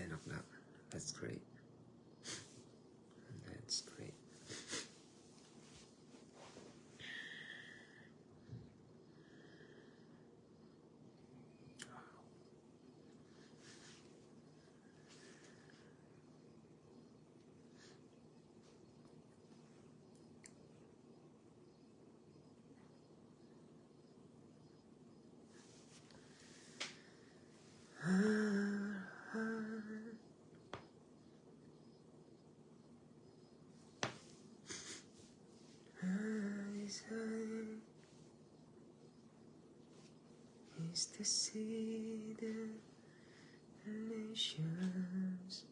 10 o'clock. That's great. That's great. Is to see the nations.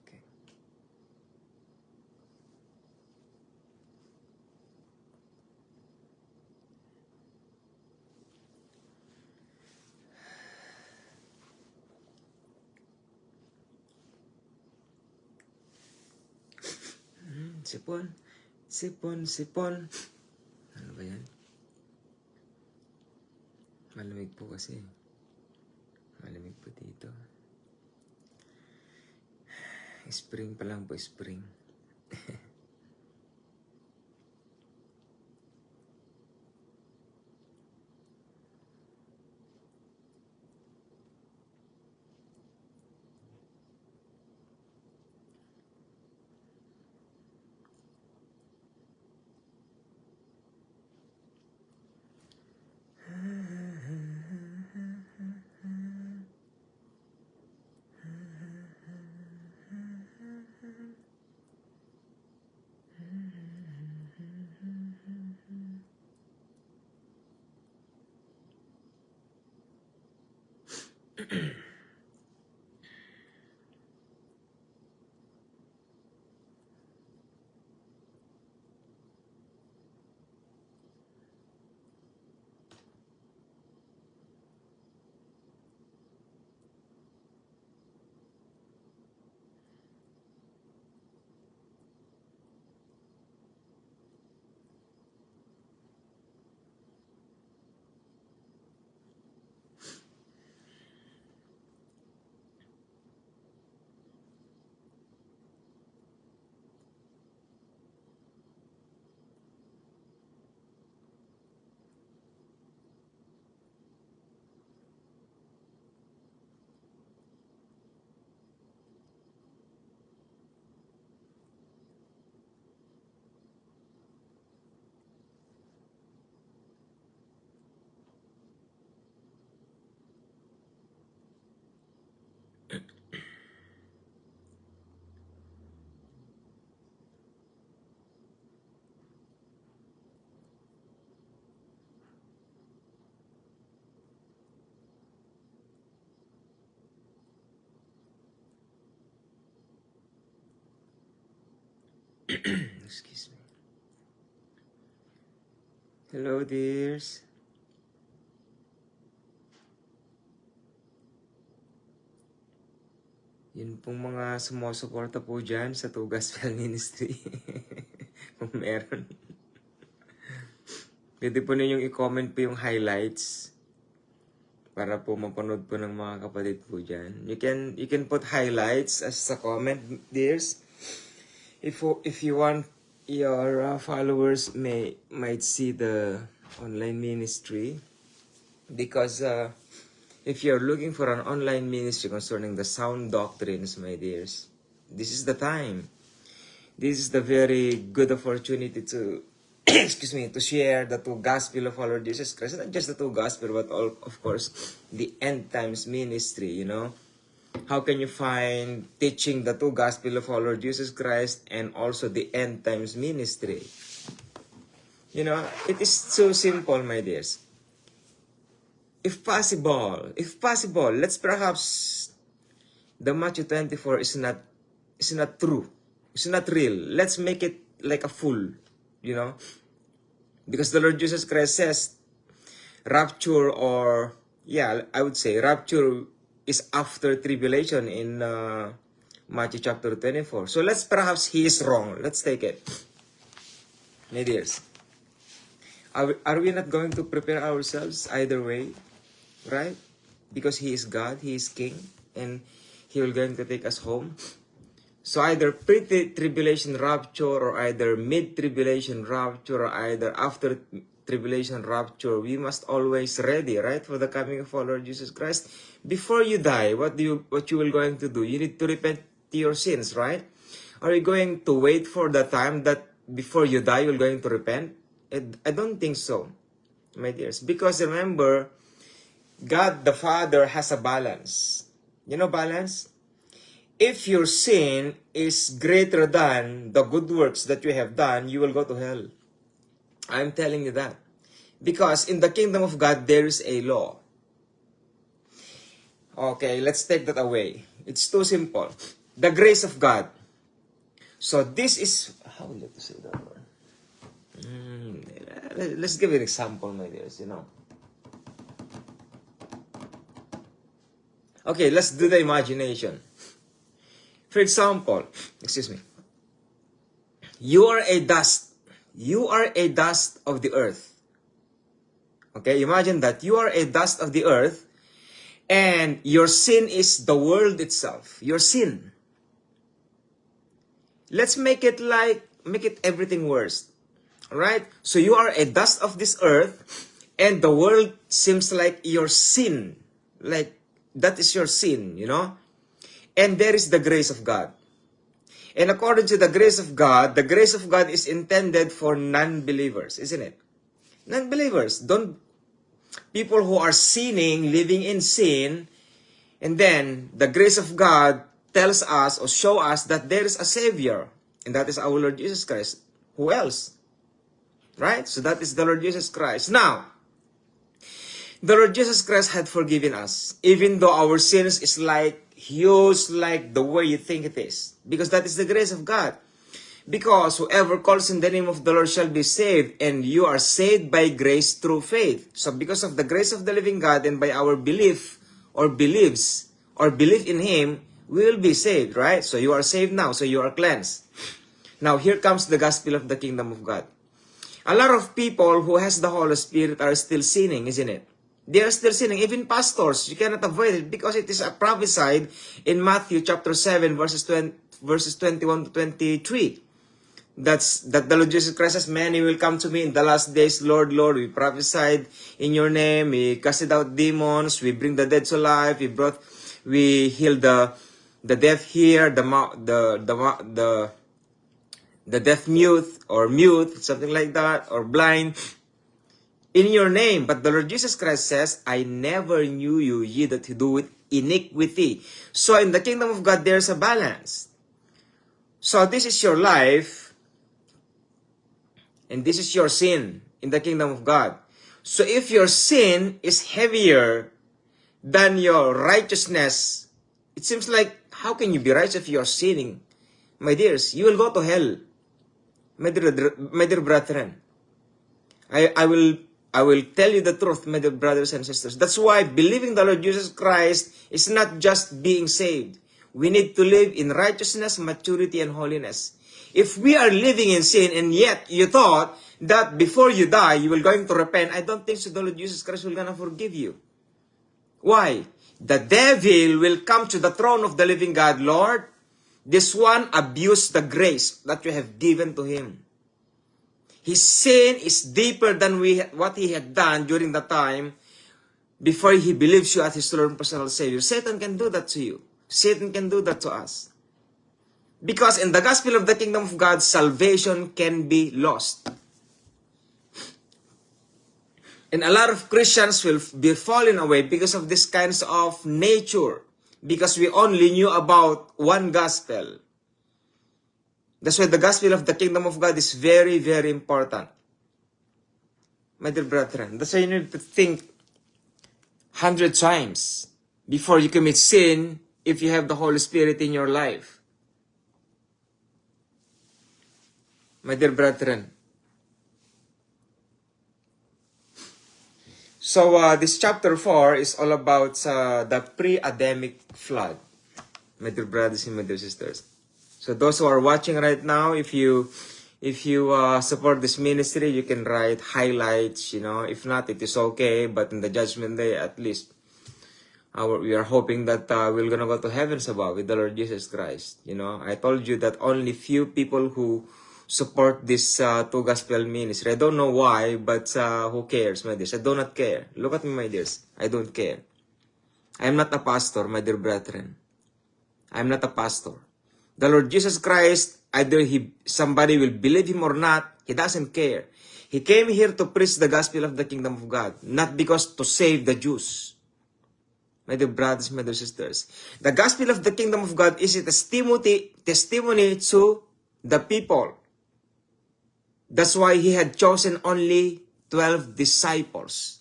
Okay. Sipon. Sipon, sipon. Ano ba yan? Malamig po kasi. Malamig po dito. Spring pa lang po, spring. Excuse me. Hello, dears. Yun pong mga sumusuporta po dyan sa Two Gospel Ministry. Kung meron. Pwede po ninyong i-comment po yung highlights para po mapanood po ng mga kapatid po dyan. You can put highlights as a comment, dears. If you want your followers might see the Online ministry. Because if you're looking for an online ministry concerning the sound doctrines, my dears, this is the time. This is the very good opportunity to, excuse me, to share the two gospel of our Lord Jesus Christ. Not just the two gospel, but all, of course, the end times ministry, you know. How can you find teaching the two gospel of our Lord Jesus Christ and also the end times ministry? You know, it is so simple, my dears. If possible, let's perhaps the Matthew 24 is not true. It's not real. Let's make it like a full, you know. Because the Lord Jesus Christ says rapture, or yeah, I would say rapture is after tribulation in Matthew chapter 24. So let's perhaps he is wrong. Let's take it. My dears, are we not going to prepare ourselves either way? Right? Because he is God, he is King, and he will going to take us home. So either pre-tribulation rapture, or either mid-tribulation rapture, or either after tribulation rapture, we must always ready, right, for the coming of our Lord Jesus Christ. Before you die, what you will going to do? You need to repent to your sins, right? Are you going to wait for the time that before you die you're going to repent? I don't think so, my dears. Because remember, God the Father has a balance. You know balance? If your sin is greater than the good works that you have done, you will go to hell. I'm telling you that. Because in the kingdom of God, there is a law. Okay, let's take that away. It's too simple. The grace of God. So this is, how would you say that word? Let's give an example, my dears, you know. Okay, let's do the imagination. For example, excuse me, you are a dust. You are a dust of the earth. Okay, imagine that you are a dust of the earth, and your sin is the world itself. Your sin. Let's make it everything worse. Alright? So you are a dust of this earth, and the world seems like your sin. Like, that is your sin, you know? And there is the grace of God. And according to the grace of God is intended for non-believers, isn't it? Non-believers. People who are sinning, living in sin, and then the grace of God tells us or show us that there is a Savior, and that is our Lord Jesus Christ. Who else? Right? So that is the Lord Jesus Christ. Now, the Lord Jesus Christ had forgiven us, even though our sins is like huge, like the way you think it is. Because that is the grace of God. Because whoever calls in the name of the Lord shall be saved, and you are saved by grace through faith. So because of the grace of the living God, and by our belief or beliefs or belief in Him, we will be saved, right? So you are saved now, so you are cleansed. Now here comes the gospel of the kingdom of God. A lot of people who has the Holy Spirit are still sinning, isn't it? They are still sinning. Even pastors, you cannot avoid it because it is prophesied in Matthew chapter 7 verses 21 to 23. That the Lord Jesus Christ says, many will come to me in the last days, Lord, Lord, we prophesied in your name, we casted out demons, we bring the dead to life, we healed the deaf here, the deaf mute, or mute, something like that, or blind, in your name. But the Lord Jesus Christ says, I never knew you, ye that do with iniquity. So in the kingdom of God, there's a balance. So this is your life, and this is your sin in the kingdom of God. So if your sin is heavier than your righteousness, it seems like, how can you be righteous if you are sinning? My dears, you will go to hell. My dear brethren, I will tell you the truth, my dear brothers and sisters. That's why believing the Lord Jesus Christ is not just being saved. We need to live in righteousness, maturity, and holiness. If we are living in sin, and yet you thought that before you die, you will going to repent, I don't think so the Lord Jesus Christ will gonna forgive you. Why? The devil will come to the throne of the living God. Lord, this one abused the grace that you have given to him. His sin is deeper than what he had done during the time before he believes you as his Lord and personal Savior. Satan can do that to you. Satan can do that to us. Because in the gospel of the kingdom of God, salvation can be lost. And a lot of Christians will be falling away because of this kinds of nature. Because we only knew about one gospel. That's why the gospel of the kingdom of God is very, very important. My dear brethren, that's why you need to think 100 times before you commit sin if you have the Holy Spirit in your life. My dear brethren. So this chapter 4 is all about the pre-Adamic flood. My dear brothers and my dear sisters. So those who are watching right now, if you support this ministry, you can write highlights, you know. If not, it is okay. But in the judgment day, at least, we are hoping that we're gonna go to heavens above with the Lord Jesus Christ. You know, I told you that only few people who support this two gospel ministry. I don't know why, but who cares, my dears? I do not care. Look at me, my dears. I don't care. I am not a pastor, my dear brethren. I am not a pastor. The Lord Jesus Christ, either somebody will believe him or not, he doesn't care. He came here to preach the gospel of the kingdom of God, not because to save the Jews. My dear brothers, my dear sisters, the gospel of the kingdom of God is a testimony to the people. That's why he had chosen only 12 disciples.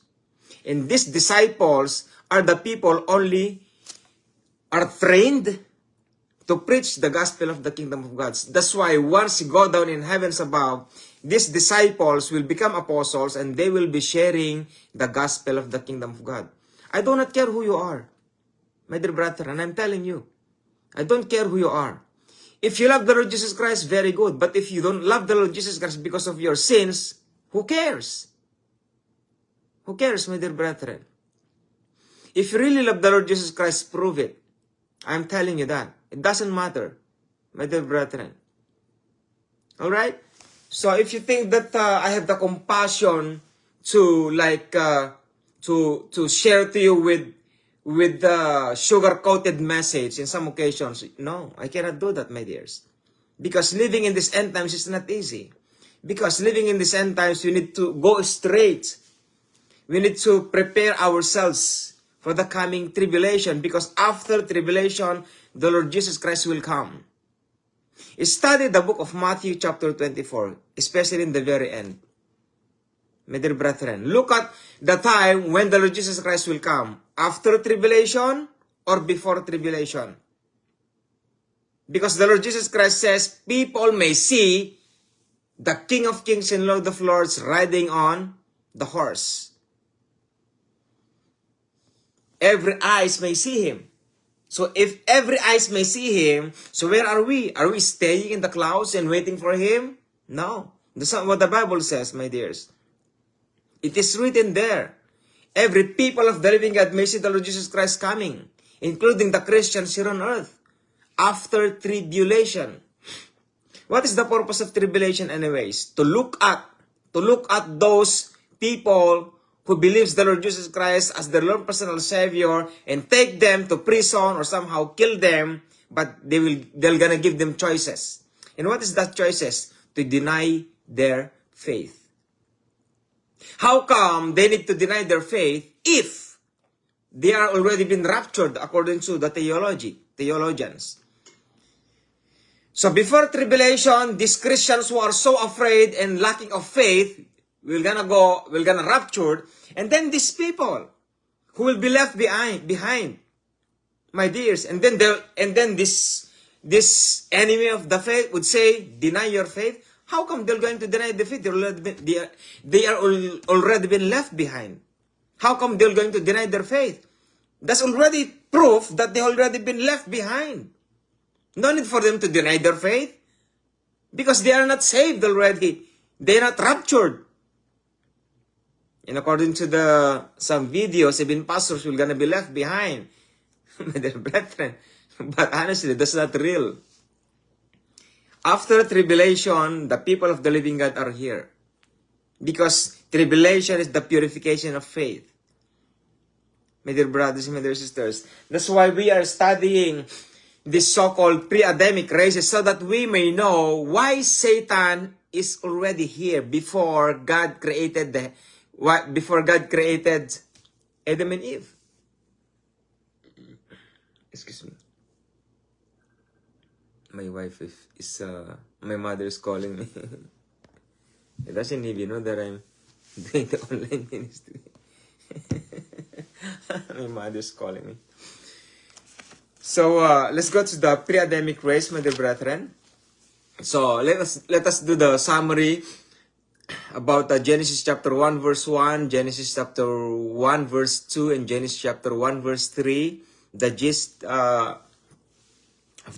And these disciples are the people only are trained to preach the gospel of the kingdom of God. That's why once you go down in heavens above, these disciples will become apostles and they will be sharing the gospel of the kingdom of God. I do not care who you are, my dear brother, and I'm telling you, I don't care who you are. If you love the Lord Jesus Christ, very good. But if you don't love the Lord Jesus Christ because of your sins, who cares? Who cares, my dear brethren? If you really love the Lord Jesus Christ, prove it. I'm telling you that. It doesn't matter, my dear brethren. Alright? So if you think that I have the compassion to to share to you with the sugar-coated message in some occasions, no, I cannot do that, my dears. Because living in this end times is not easy. Because living in this end times, we need to go straight. We need to prepare ourselves for the coming tribulation. Because after tribulation, the Lord Jesus Christ will come. Study the book of Matthew chapter 24, especially in the very end. My dear brethren, look at the time when the Lord Jesus Christ will come. After tribulation or before tribulation. Because the Lord Jesus Christ says, people may see the King of Kings and Lord of Lords riding on the horse. Every eyes may see him. So if every eyes may see him, so where are we? Are we staying in the clouds and waiting for him? No. That's not what the Bible says, my dears. It is written there. Every people of the living God may see the Lord Jesus Christ coming, including the Christians here on earth, after tribulation. What is the purpose of tribulation anyways? To look at those people who believes the Lord Jesus Christ as their Lord personal Savior and take them to prison or somehow kill them, but they're gonna give them choices. And what is that choices? To deny their faith. How come they need to deny their faith if they are already been raptured according to the theologians? So before tribulation, these Christians who are so afraid and lacking of faith, we're gonna rapture, and then these people who will be left behind, my dears, and then this enemy of the faith would say, deny your faith. How come they're going to deny the faith? They are already been left behind. How come they're going to deny their faith? That's already proof that they already been left behind. No need for them to deny their faith. Because they are not saved already. They are not raptured. And according to some videos, even pastors will gonna be left behind. My dear brethren. But honestly, that's not real. After tribulation, the people of the living God are here. Because tribulation is the purification of faith. My dear brothers and my dear sisters, that's why we are studying this so-called pre-Adamic races so that we may know why Satan is already here before God created Adam and Eve. Excuse me. My wife is my mother is calling me. It doesn't even know that I'm doing the online ministry. My mother is calling me. So let's go to the pre-Adamic race, my dear brethren. So let us do the summary about Genesis chapter 1 verse 1, Genesis chapter 1 verse 2, and Genesis chapter 1 verse 3. The gist of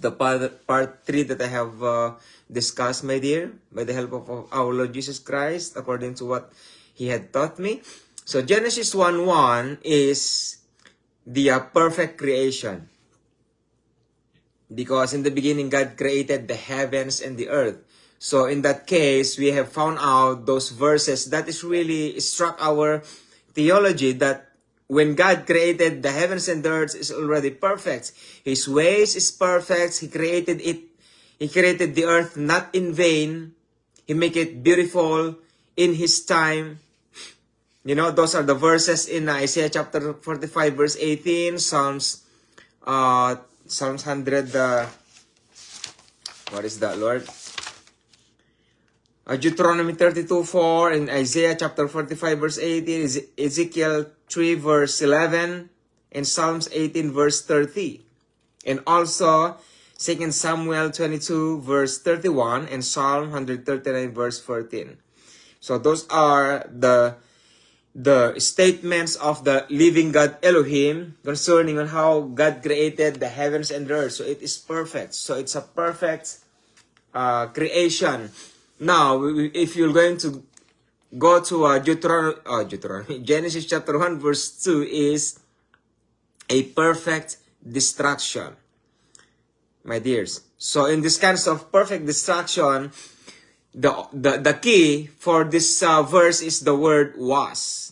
the part 3 that I have discussed, my dear, by the help of our Lord Jesus Christ, according to what He had taught me. So Genesis 1:1 is the perfect creation. Because in the beginning, God created the heavens and the earth. So in that case, we have found out those verses that is really struck our theology that when God created the heavens and the earth is already perfect. His ways is perfect. He created it. He created the earth not in vain. He made it beautiful in His time. You know, those are the verses in Isaiah chapter 45 verse 18, Psalms 100, what is that, Lord? Deuteronomy 32:4, and Isaiah chapter 45 verse 18, Ezekiel 3 verse 11, and Psalms 18 verse 30. And also 2 Samuel 22 verse 31 and Psalm 139 verse 14. So those are the statements of the living God Elohim concerning on how God created the heavens and the earth. So it is perfect. So it's a perfect creation. Now, if you're going to go to Deuteronomy, Genesis chapter 1 verse 2 is a perfect destruction, my dears. So in this kind of perfect destruction, the key for this verse is the word was.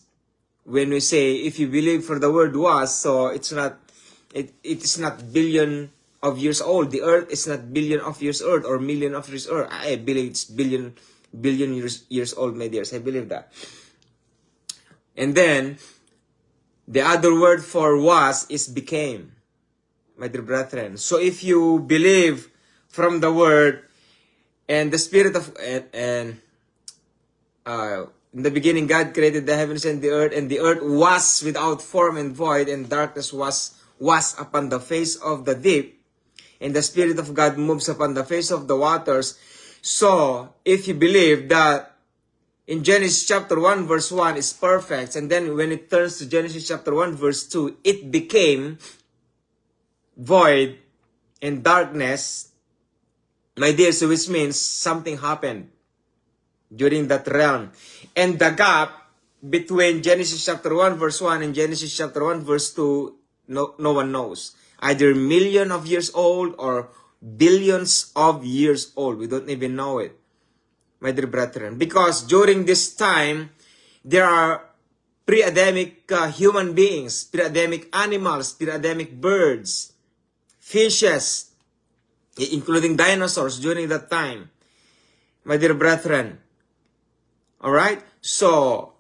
When we say, if you believe for the word was, so it is not billion of years old. The earth is not billion of years old or million of years old. I believe it's billion years old, my dears. I believe that. And then the other word for was is became, my dear brethren. So if you believe from the word and the spirit of in the beginning, God created the heavens and the earth was without form and void, and darkness was upon the face of the deep, and the Spirit of God moves upon the face of the waters. So, if you believe that in Genesis chapter 1 verse 1 is perfect, and then when it turns to Genesis chapter 1 verse 2, it became void and darkness, my dear, so which means something happened during that realm. And the gap between Genesis chapter 1 verse 1 and Genesis chapter 1 verse 2, no one knows. Either million of years old or billions of years old. We don't even know it, my dear brethren. Because during this time, there are pre-Adamic human beings, pre-Adamic animals, pre-Adamic birds, fishes, including dinosaurs during that time, my dear brethren. Alright? So,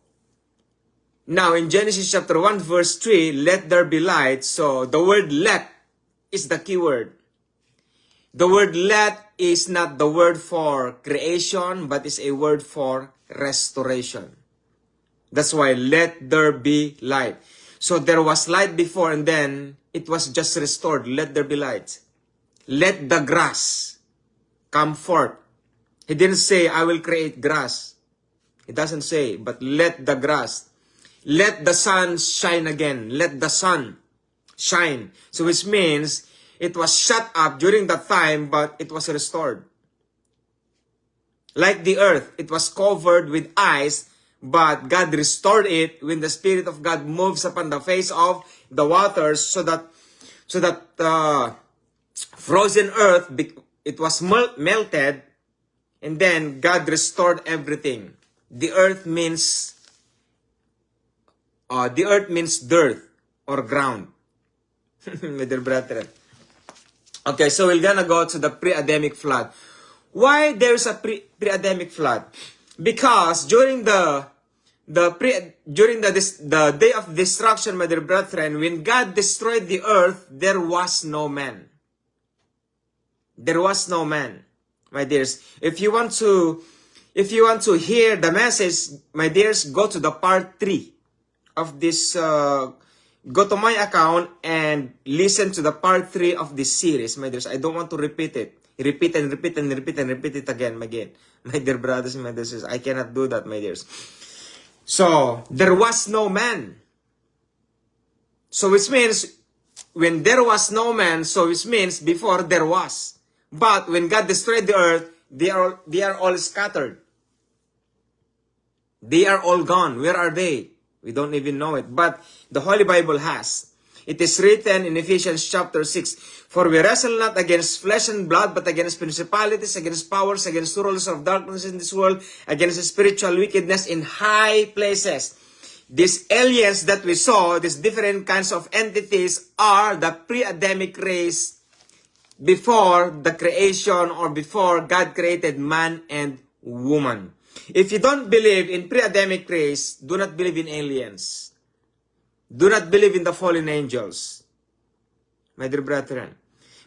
now in Genesis chapter 1 verse 3, let there be light. So, the word let is the key word. The word let is not the word for creation, but is a word for restoration. That's why let there be light. So, there was light before and then it was just restored. Let there be light. Let the grass come forth. He didn't say, I will create grass. It doesn't say, but let the grass. Let the sun shine again. Let the sun shine. So which means it was shut up during that time, but it was restored. Like the earth, it was covered with ice, but God restored it when the Spirit of God moves upon the face of the waters, so that frozen earth, it was melted, and then God restored everything. The earth means dirt or ground. My dear brethren. Okay, so we're gonna go to the pre-Adamic flood. Why there's a pre-Adamic flood? Because during the day of destruction, my dear brethren, when God destroyed the earth, there was no man. There was no man, my dears. If you want to hear the message, my dears, go to the part 3 of this. Go to my account and listen to the part 3 of this series, my dears. I don't want to repeat it. Repeat and repeat and repeat and repeat it again. My dear brothers and my dear sisters, I cannot do that, my dears. So, there was no man. So, which means, when there was no man, so which means before there was. But when God destroyed the earth, they are all scattered. They are all gone. Where are they? We don't even know it. But the Holy Bible has. It is written in Ephesians chapter 6, "For we wrestle not against flesh and blood, but against principalities, against powers, against rulers of darkness in this world, against spiritual wickedness in high places." These aliens that we saw, these different kinds of entities, are the pre-Adamic race before the creation or before God created man and woman. If you don't believe in pre-Adamic race, do not believe in aliens. Do not believe in the fallen angels, my dear brethren.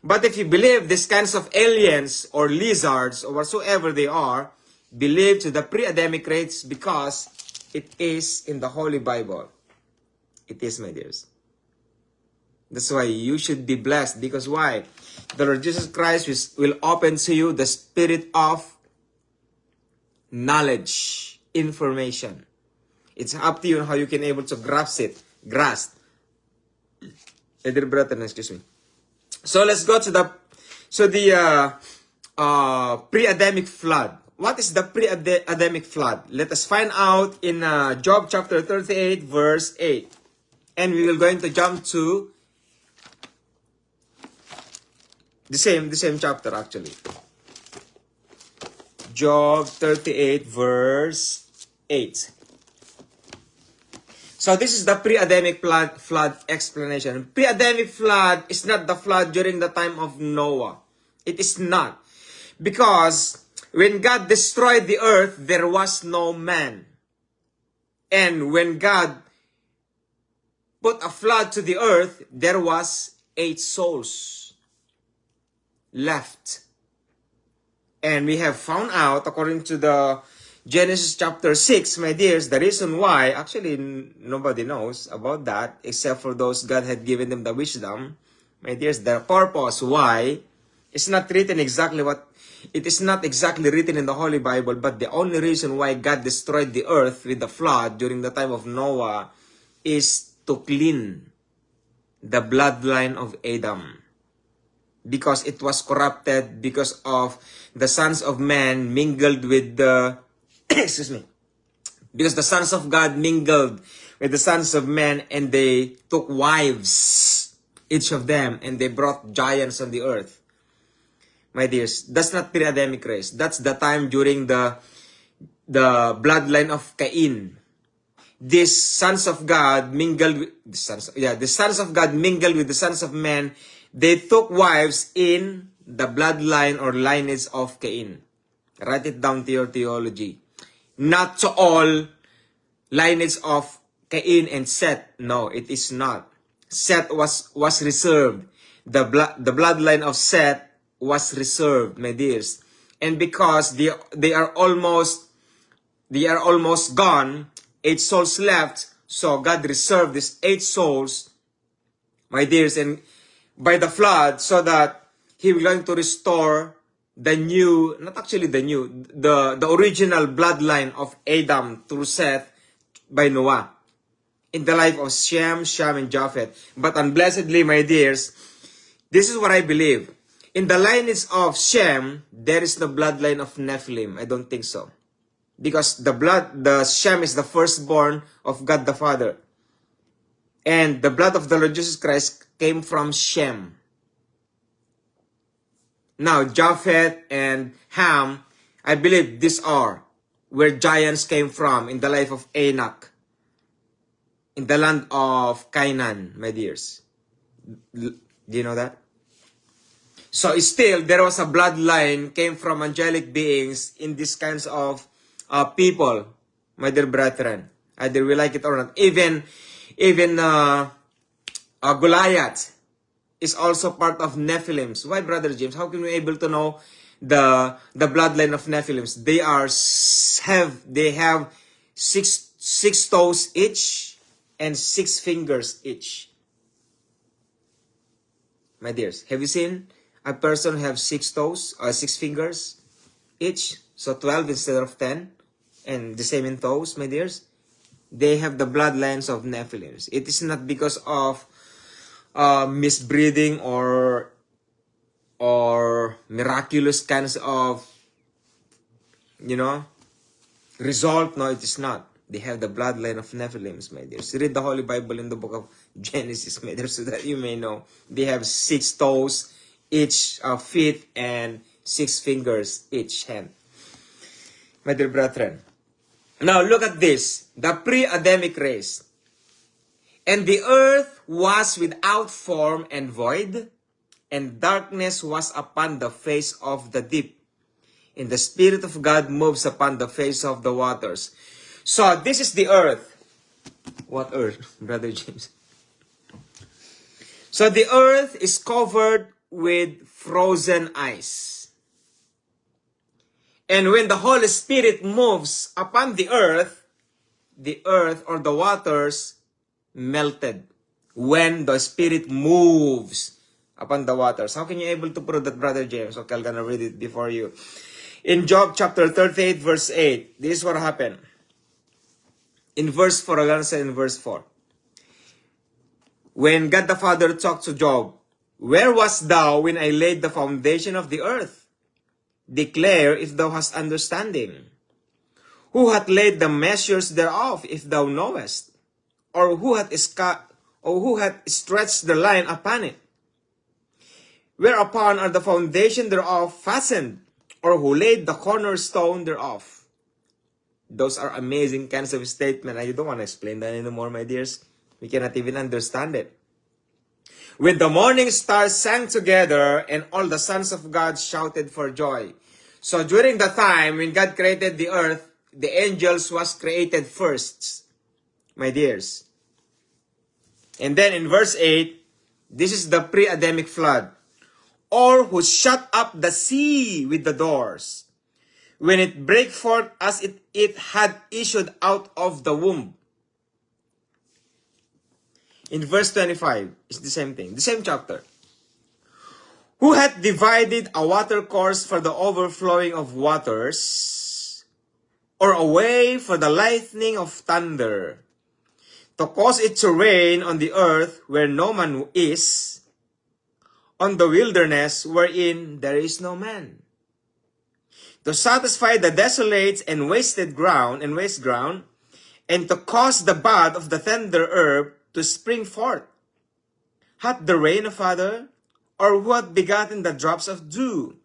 But if you believe these kinds of aliens or lizards or whatsoever they are, believe to the pre-Adamic race because it is in the Holy Bible. It is, my dears. That's why you should be blessed. Because why? The Lord Jesus Christ will open to you the spirit of knowledge, information. It's up to you how you can able to grasp it. Dear brethren, excuse me. So let's go to the pre-Adamic flood. What is the pre-Adamic flood? Let us find out in Job chapter 38 verse 8. And we will going to jump to the same chapter actually. Job 38 verse 8. So this is the pre-Adamic flood explanation. Pre-Adamic flood is not the flood during the time of Noah. It is not. Because when God destroyed the earth, there was no man. And when God put a flood to the earth, there was 8 souls left. And we have found out, according to the Genesis chapter 6, my dears, the reason why, actually nobody knows about that, except for those God had given them the wisdom. My dears, the purpose why, it's not written exactly it is not exactly written in the Holy Bible, but the only reason why God destroyed the earth with the flood during the time of Noah is to clean the bloodline of Adam. Because it was corrupted because of the sons of man mingled with the excuse me. Because the sons of God mingled with the sons of men and they took wives, each of them, and they brought giants on the earth. My dears, that's not pre-Adamic race. That's the time during the bloodline of Cain. These sons of God mingled with the sons of God mingled with the sons of men. They took wives in the bloodline or lineage of Cain. Write it down to your theology. Not to all lineage of Cain and Seth. No, it is not. Seth was reserved. The bloodline of Seth was reserved, my dears. And because they are almost gone, 8 souls left, so God reserved these 8 souls, my dears, and by the flood, so that He will going to restore the new, not actually the new, the original bloodline of Adam through Seth by Noah. In the life of Shem, and Japheth. But unblessedly, my dears, this is what I believe. In the lineage of Shem, there is no bloodline of Nephilim. I don't think so. Because the Shem is the firstborn of God the Father. And the blood of the Lord Jesus Christ came from Shem. Now, Japheth and Ham, I believe these are where giants came from in the life of Enoch, in the land of Canaan, my dears. Do you know that? So still, there was a bloodline came from angelic beings in these kinds of people, my dear brethren. Either we like it or not. Even Goliath is also part of Nephilims. Why, Brother James? How can we able to know the bloodline of Nephilims? They have six toes each and 6 fingers each. My dears, have you seen a person have 6 toes or 6 fingers each? So 12 instead of 10, and the same in toes, my dears. They have the bloodlines of Nephilims. It is not because of misbreeding or miraculous kinds of, result. No, it is not. They have the bloodline of Nephilims, my dears. Read the Holy Bible in the book of Genesis, my dears, so that you may know. They have 6 toes each feet and 6 fingers each hand. My dear brethren. Now look at this. The pre-Adamic race. And the earth was without form and void, and darkness was upon the face of the deep. And the Spirit of God moves upon the face of the waters. So this is the earth. What earth, Brother James? So the earth is covered with frozen ice. And when the Holy Spirit moves upon the earth or the waters melted. When the Spirit moves upon the waters. How can you able to prove that, Brother James? Okay, I'm gonna read it before you. In Job chapter 38, verse 8, this is what happened. In verse 4, I'm gonna say in verse 4. When God the Father talked to Job, where wast thou when I laid the foundation of the earth? Declare if thou hast understanding. Who hath laid the measures thereof, if thou knowest? Or who hath stretched the line upon it? Whereupon are the foundation thereof fastened? Or who laid the cornerstone thereof? Those are amazing kinds of statements. I don't want to explain that anymore, my dears. We cannot even understand it. When the morning stars sang together, and all the sons of God shouted for joy. So during the time when God created the earth, the angels was created first, my dears. And then in verse 8, this is the pre-Adamic flood. Or who shut up the sea with the doors, when it brake forth as it had issued out of the womb. In verse 25, it's the same thing, the same chapter. Who hath divided a water course for the overflowing of waters, or a way for the lightning of thunder, to cause it to rain on the earth where no man is, on the wilderness wherein there is no man, to satisfy the desolates and waste ground, and to cause the bud of the tender herb to spring forth. Hath the rain a father, or who hath begotten the drops of dew?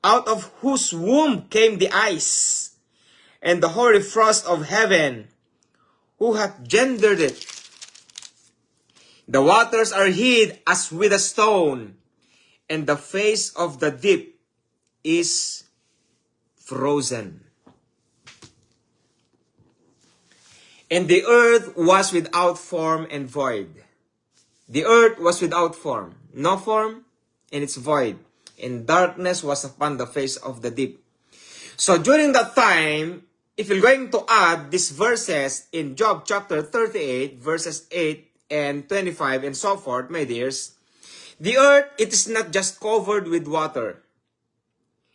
Out of whose womb came the ice, and the hoary frost of heaven? Who hath gendered it? The waters are hid as with a stone, and the face of the deep is frozen. And the earth was without form and void. The earth was without form, no form, and it's void. And darkness was upon the face of the deep. So during that time, if you're going to add these verses in Job chapter 38, verses 8 and 25 and so forth, my dears, the earth, it is not just covered with water.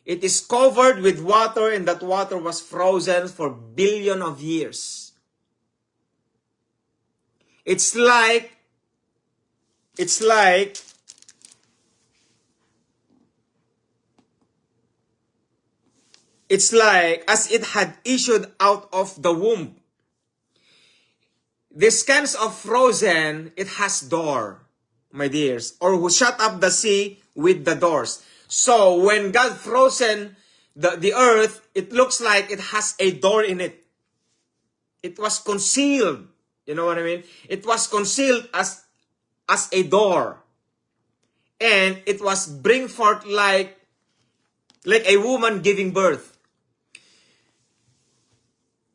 It is covered with water, and that water was frozen for billions of years. It's like as it had issued out of the womb. This kinds of frozen, it has door, my dears, or who shut up the sea with the doors. So when God frozen the earth, it looks like it has a door in it. It was concealed. You know what I mean? It was concealed as a door. And it was bring forth like a woman giving birth.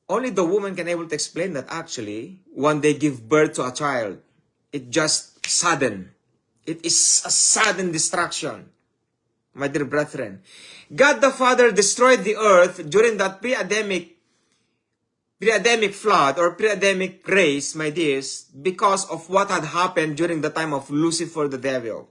Only the woman can able to explain that actually, when they give birth to a child, it just sudden. It is a sudden destruction. My dear brethren, God the Father destroyed the earth during that pre-Adamic flood or pre-Adamic race, my dears, because of what had happened during the time of Lucifer the devil.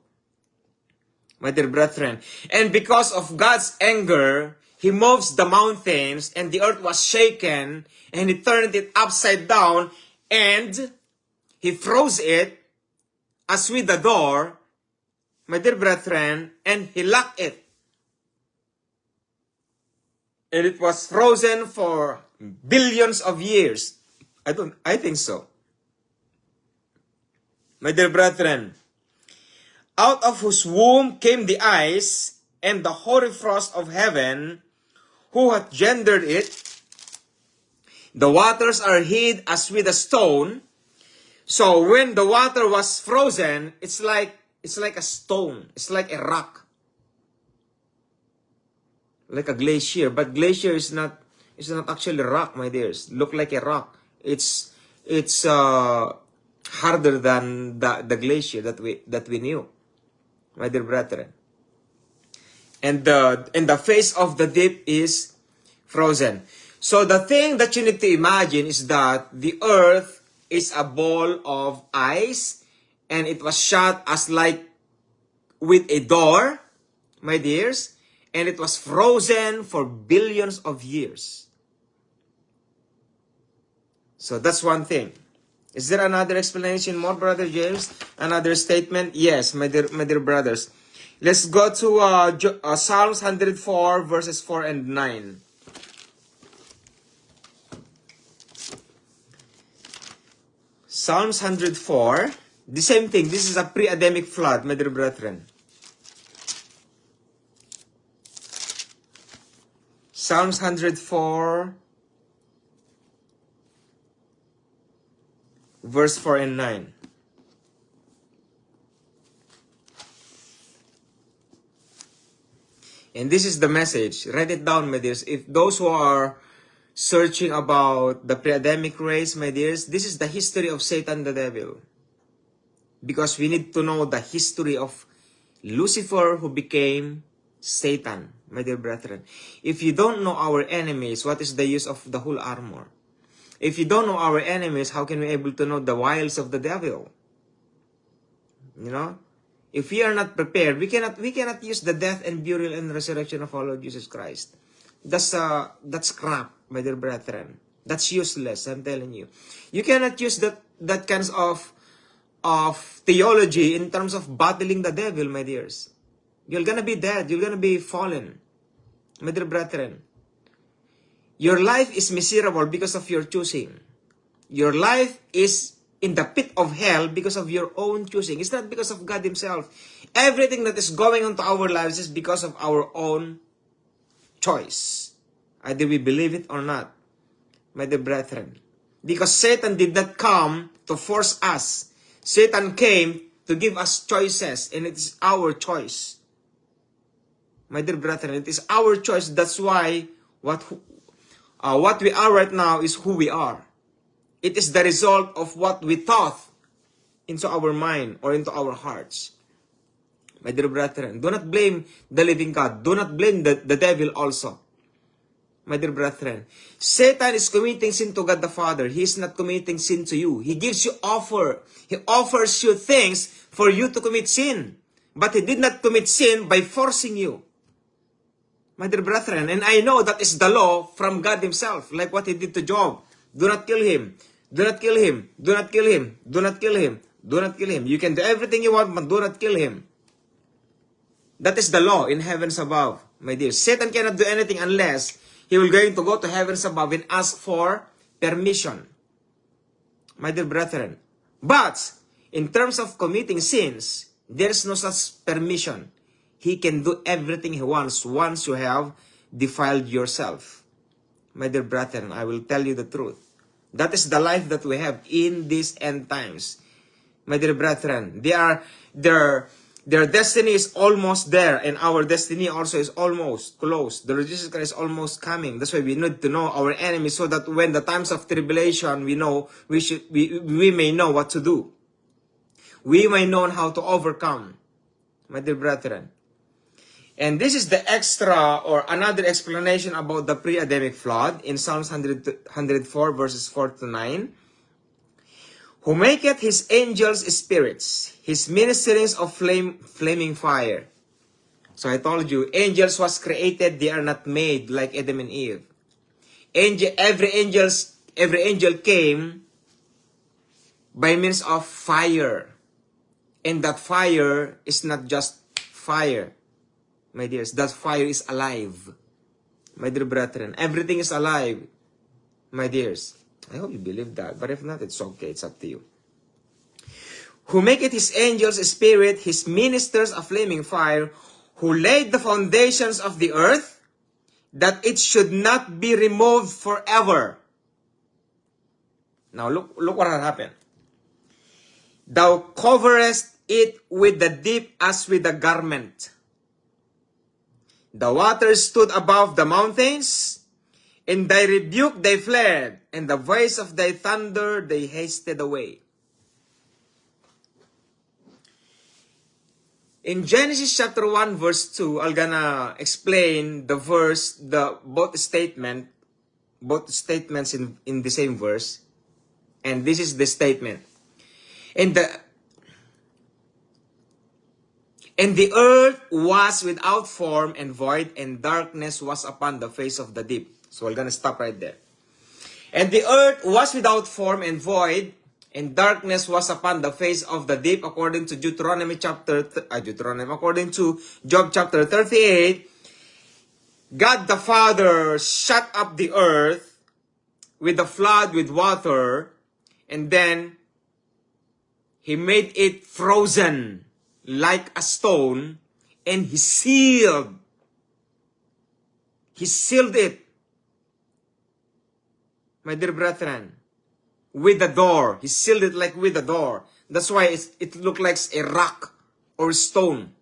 My dear brethren, and because of God's anger, He moves the mountains and the earth was shaken and He turned it upside down and He froze it as with the door, my dear brethren, and He locked it. And it was frozen for billions of years. I think so. My dear brethren, out of whose womb came the ice and the hoary frost of heaven, who hath gendered it. The waters are hid as with a stone. So when the water was frozen, it's like a stone. It's like a rock. Like a glacier. But glacier is not actually rock, my dears. Look like a rock. It's harder than the glacier that we knew, my dear brethren. And the face of the deep is frozen. So the thing that you need to imagine is that the earth is a ball of ice and it was shut as like with a door, my dears, and it was frozen for billions of years. So that's one thing. Is there another explanation more, Brother James? Another statement? Yes, my dear brothers. Let's go to Psalms 104 verses 4 and 9. Psalms 104, the same thing. This is a pre-Adamic flood, my dear brethren. Psalms 104, verse 4 and 9. And this is the message. Write it down, my dears. If those who are searching about the pre-Adamic race, my dears, this is the history of Satan the devil. Because we need to know the history of Lucifer who became Satan, my dear brethren. If you don't know our enemies, what is the use of the whole armor? If you don't know our enemies, how can we able to know the wiles of the devil? You know? If we are not prepared, we cannot use the death and burial and resurrection of our Lord Jesus Christ. That's crap, my dear brethren. That's useless, I'm telling you. You cannot use that kinds of theology in terms of battling the devil, my dears. You're gonna be dead. You're gonna be fallen, my dear brethren. Your life is miserable because of your choosing. Your life is in the pit of hell because of your own choosing. It's not because of God Himself. Everything that is going on to our lives is because of our own choice. Either we believe it or not, my dear brethren. Because Satan did not come to force us. Satan came to give us choices, and it is our choice. My dear brethren, it is our choice. That's why what we are right now is who we are. It is the result of what we thought into our mind or into our hearts. My dear brethren, do not blame the living God. Do not blame the devil also. My dear brethren, Satan is committing sin to God the Father. He is not committing sin to you. He gives you offer. He offers you things for you to commit sin. But He did not commit sin by forcing you. My dear brethren, and I know that is the law from God Himself, like what He did to Job. Do not kill him. Do not kill him. Do not kill him. Do not kill him. Do not kill him. You can do everything you want, but do not kill him. That is the law in heavens above, my dear. Satan cannot do anything unless he will going to go to heavens above and ask for permission, my dear brethren. But in terms of committing sins, there is no such permission. He can do everything he wants once you have defiled yourself. My dear brethren, I will tell you the truth. That is the life that we have in these end times. My dear brethren, their destiny is almost there, and our destiny also is almost close. The Lord Jesus Christ is almost coming. That's why we need to know our enemies, so that when the times of tribulation, we may know what to do. We may know how to overcome, my dear brethren. And this is the extra or another explanation about the pre-Adamic flood in Psalms 104 verses 4 to 9. Who maketh his angels spirits, his ministerings of flaming fire. So I told you, angels was created, they are not made like Adam and Eve. Every angel came by means of fire. And that fire is not just fire, my dears. That fire is alive, my dear brethren. Everything is alive, my dears. I hope you believe that. But if not, it's okay. It's up to you. Who maketh his angels a spirit, his ministers a flaming fire, who laid the foundations of the earth, that it should not be removed forever. Now look what had happened. Thou coverest it with the deep as with a garment. The waters stood above the mountains. In thy rebuke they fled, and the voice of thy thunder they hasted away. In Genesis chapter 1 verse 2, I'm gonna explain the verse, both statements in the same verse. And this is the statement. And the earth was without form and void, and darkness was upon the face of the deep. So we're going to stop right there. And the earth was without form and void, and darkness was upon the face of the deep, according to according to Job chapter 38. God the Father shut up the earth with a flood with water, and then He made it frozen like a stone, and He sealed it, my dear brethren, with a door. He sealed it like with a door. That's why it looked like a rock or stone,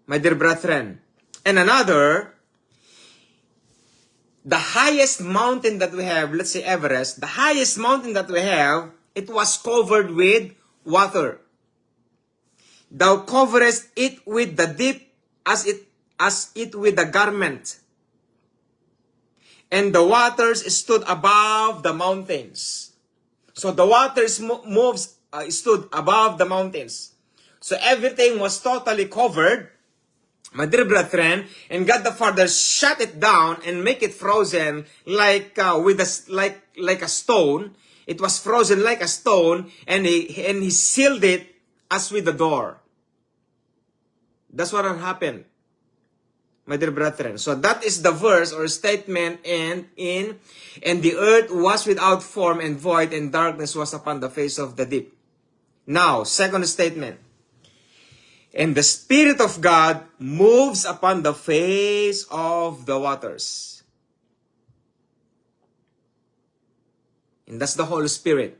my dear brethren. And another, the highest mountain that we have, let's say Everest, the highest mountain that we have, it was covered with water. Thou coverest it with the deep as it with a garment. And the waters stood above the mountains. So the waters stood above the mountains. So everything was totally covered, my dear brethren, and God the Father shut it down and make it frozen like a stone. It was frozen like a stone, and he sealed it as with a door. That's what happened, my dear brethren. So that is the verse or statement, and the earth was without form and void, and darkness was upon the face of the deep. Now, second statement. And the Spirit of God moves upon the face of the waters. And that's the Holy Spirit.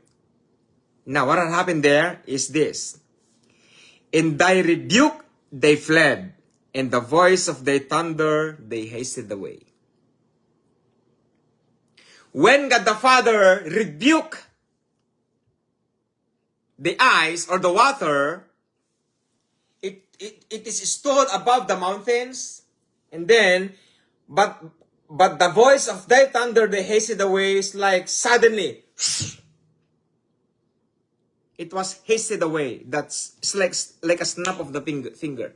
Now, what happened there is this. In thy rebuke they fled, and the voice of thy thunder they hasted away. When God the Father rebuked the ice or the water, it is stood above the mountains, and then, but the voice of thy thunder they hasted away is like suddenly, it was hasted away. It's like a snap of the finger.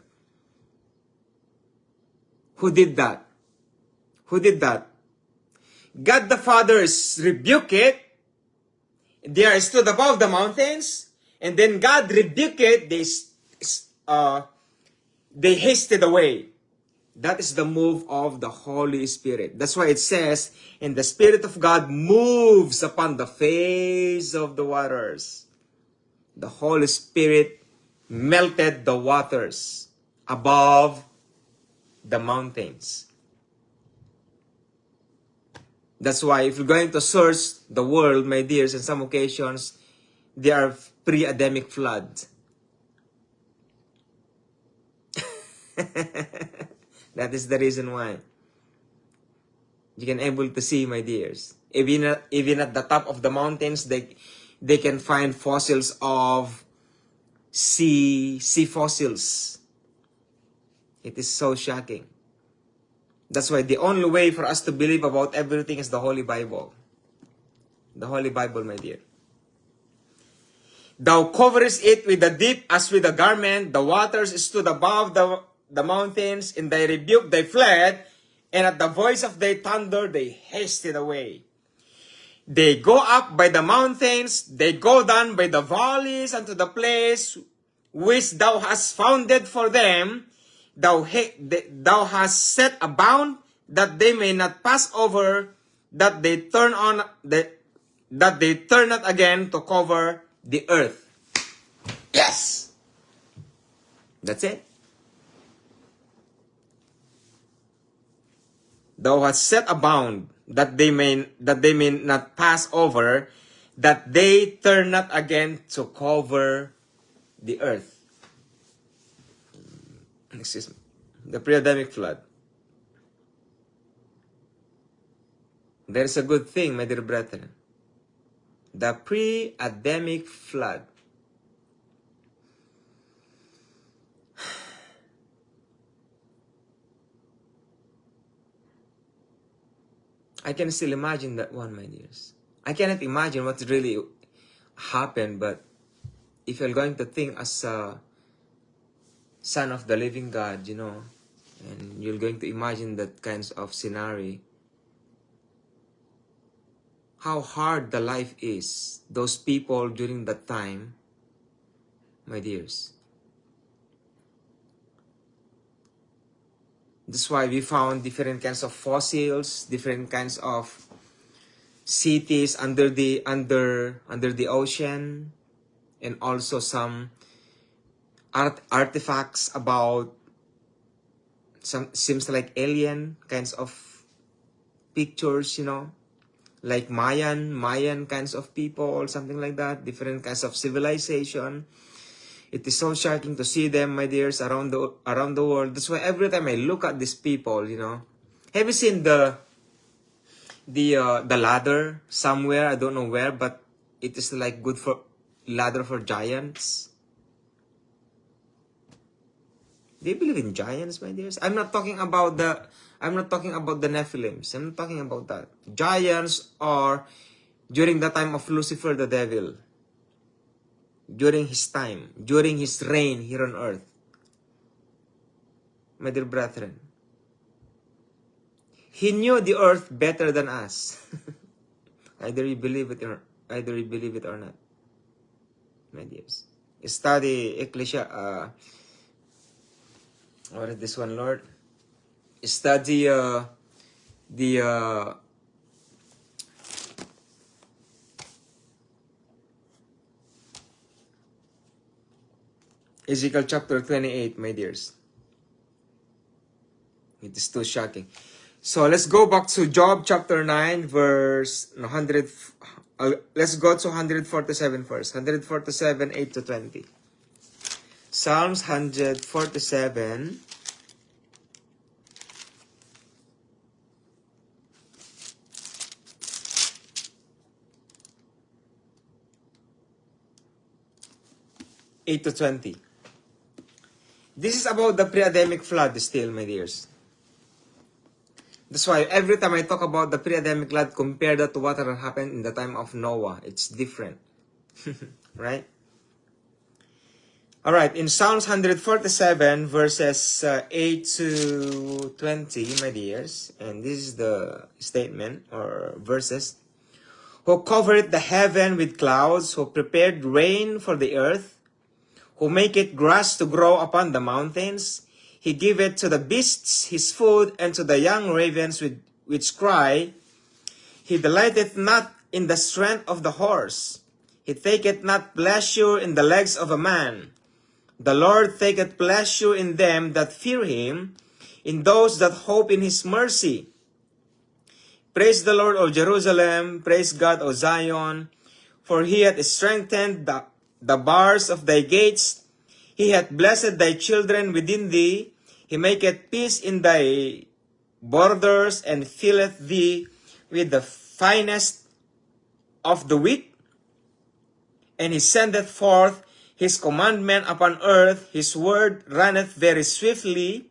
Who did that? Who did that? God the Father rebuked it. They are stood above the mountains, and then God rebuked it. They hasted away. That is the move of the Holy Spirit. That's why it says, and the Spirit of God moves upon the face of the waters. The Holy Spirit melted the waters above the mountains. That's why if you're going to search the world, my dears, in some occasions, they are pre-Adamic flood. That is the reason why. You can able to see, my dears. Even at the top of the mountains, they can find fossils of sea fossils. It is so shocking. That's why the only way for us to believe about everything is the Holy Bible. The Holy Bible, my dear. Thou coverest it with the deep as with a garment. The waters stood above the mountains. In thy rebuke they fled, and at the voice of thy thunder they hasted away. They go up by the mountains, they go down by the valleys unto the place which thou hast founded for them. Thou hast set a bound that they may not pass over, that they turn not again to cover the earth. Yes! That's it. Thou hast set a bound that they may not pass over, that they turn not again to cover the earth. Excuse me. The pre-Adamic flood. There is a good thing, my dear brethren. The pre-Adamic flood. I can still imagine that one, my dears. I cannot imagine what really happened, but if you're going to think as a son of the living God, you know, and you're going to imagine that kinds of scenario, how hard the life is, those people during that time, my dears. That's why we found different kinds of fossils, different kinds of cities under the ocean, and also some artifacts about some seems like alien kinds of pictures, you know, like Mayan kinds of people, something like that, different kinds of civilization. It is so shocking to see them, my dears, around the world. That's why every time I look at these people, you know, have you seen the ladder somewhere? I don't know where, but it is like good for ladder for giants. Do you believe in giants, my dears? I'm not talking about the Nephilims. I'm not talking about that. Giants are during the time of Lucifer the devil. During his time, during his reign here on earth. My dear brethren, he knew the earth better than us. Either you believe it or not, my dears. Study Ecclesia. What is this one, Lord? Study the Ezekiel chapter 28, my dears. It is too shocking. So let's go back to Job chapter 9, verse 100. Let's go to 147 first. 147, 8 to 20. Psalms 147. (8 to 20). This is about the pre-Adamic flood still, my dears. That's why every time I talk about the pre-Adamic flood, compare that to what happened in the time of Noah. It's different. Right? Alright, in Psalms 147, verses 8 to 20, my dears, and this is the statement or verses. Who covered the heaven with clouds, who prepared rain for the earth, who maketh grass to grow upon the mountains. He giveth to the beasts his food, and to the young ravens which cry. He delighteth not in the strength of the horse. He taketh not pleasure in the legs of a man. The Lord taketh pleasure in them that fear him. in those that hope in his mercy. Praise the Lord, O Jerusalem. Praise God, O Zion. For he hath strengthened the bars of thy gates. He hath blessed thy children within thee. He maketh peace in thy borders, and filleth thee with the finest of the wheat. And he sendeth forth his commandment upon earth. His word runneth very swiftly.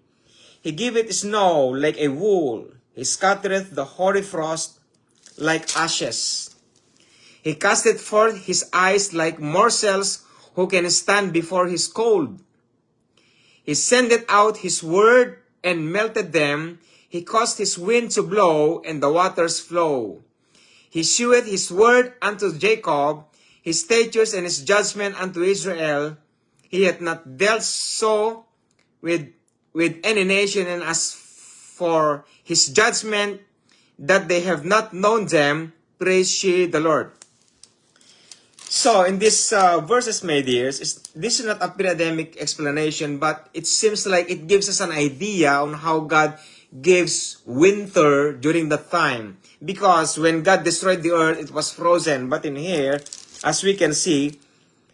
He giveth snow like a wool. He scattereth the hoary frost like ashes. He casteth forth his eyes like morsels. Who can stand before his cold? He sendeth out his word and melted them. He caused his wind to blow, and the waters flow. He sheweth his word unto Jacob, his statutes and his judgment unto Israel. He hath not dealt so with any nation, and as for his judgment, that they have not known them. Praise ye the Lord. So, in these verses, my dears, this is not a pre-Adamic explanation, but it seems like it gives us an idea on how God gives winter during that time. Because when God destroyed the earth, it was frozen. But in here, as we can see,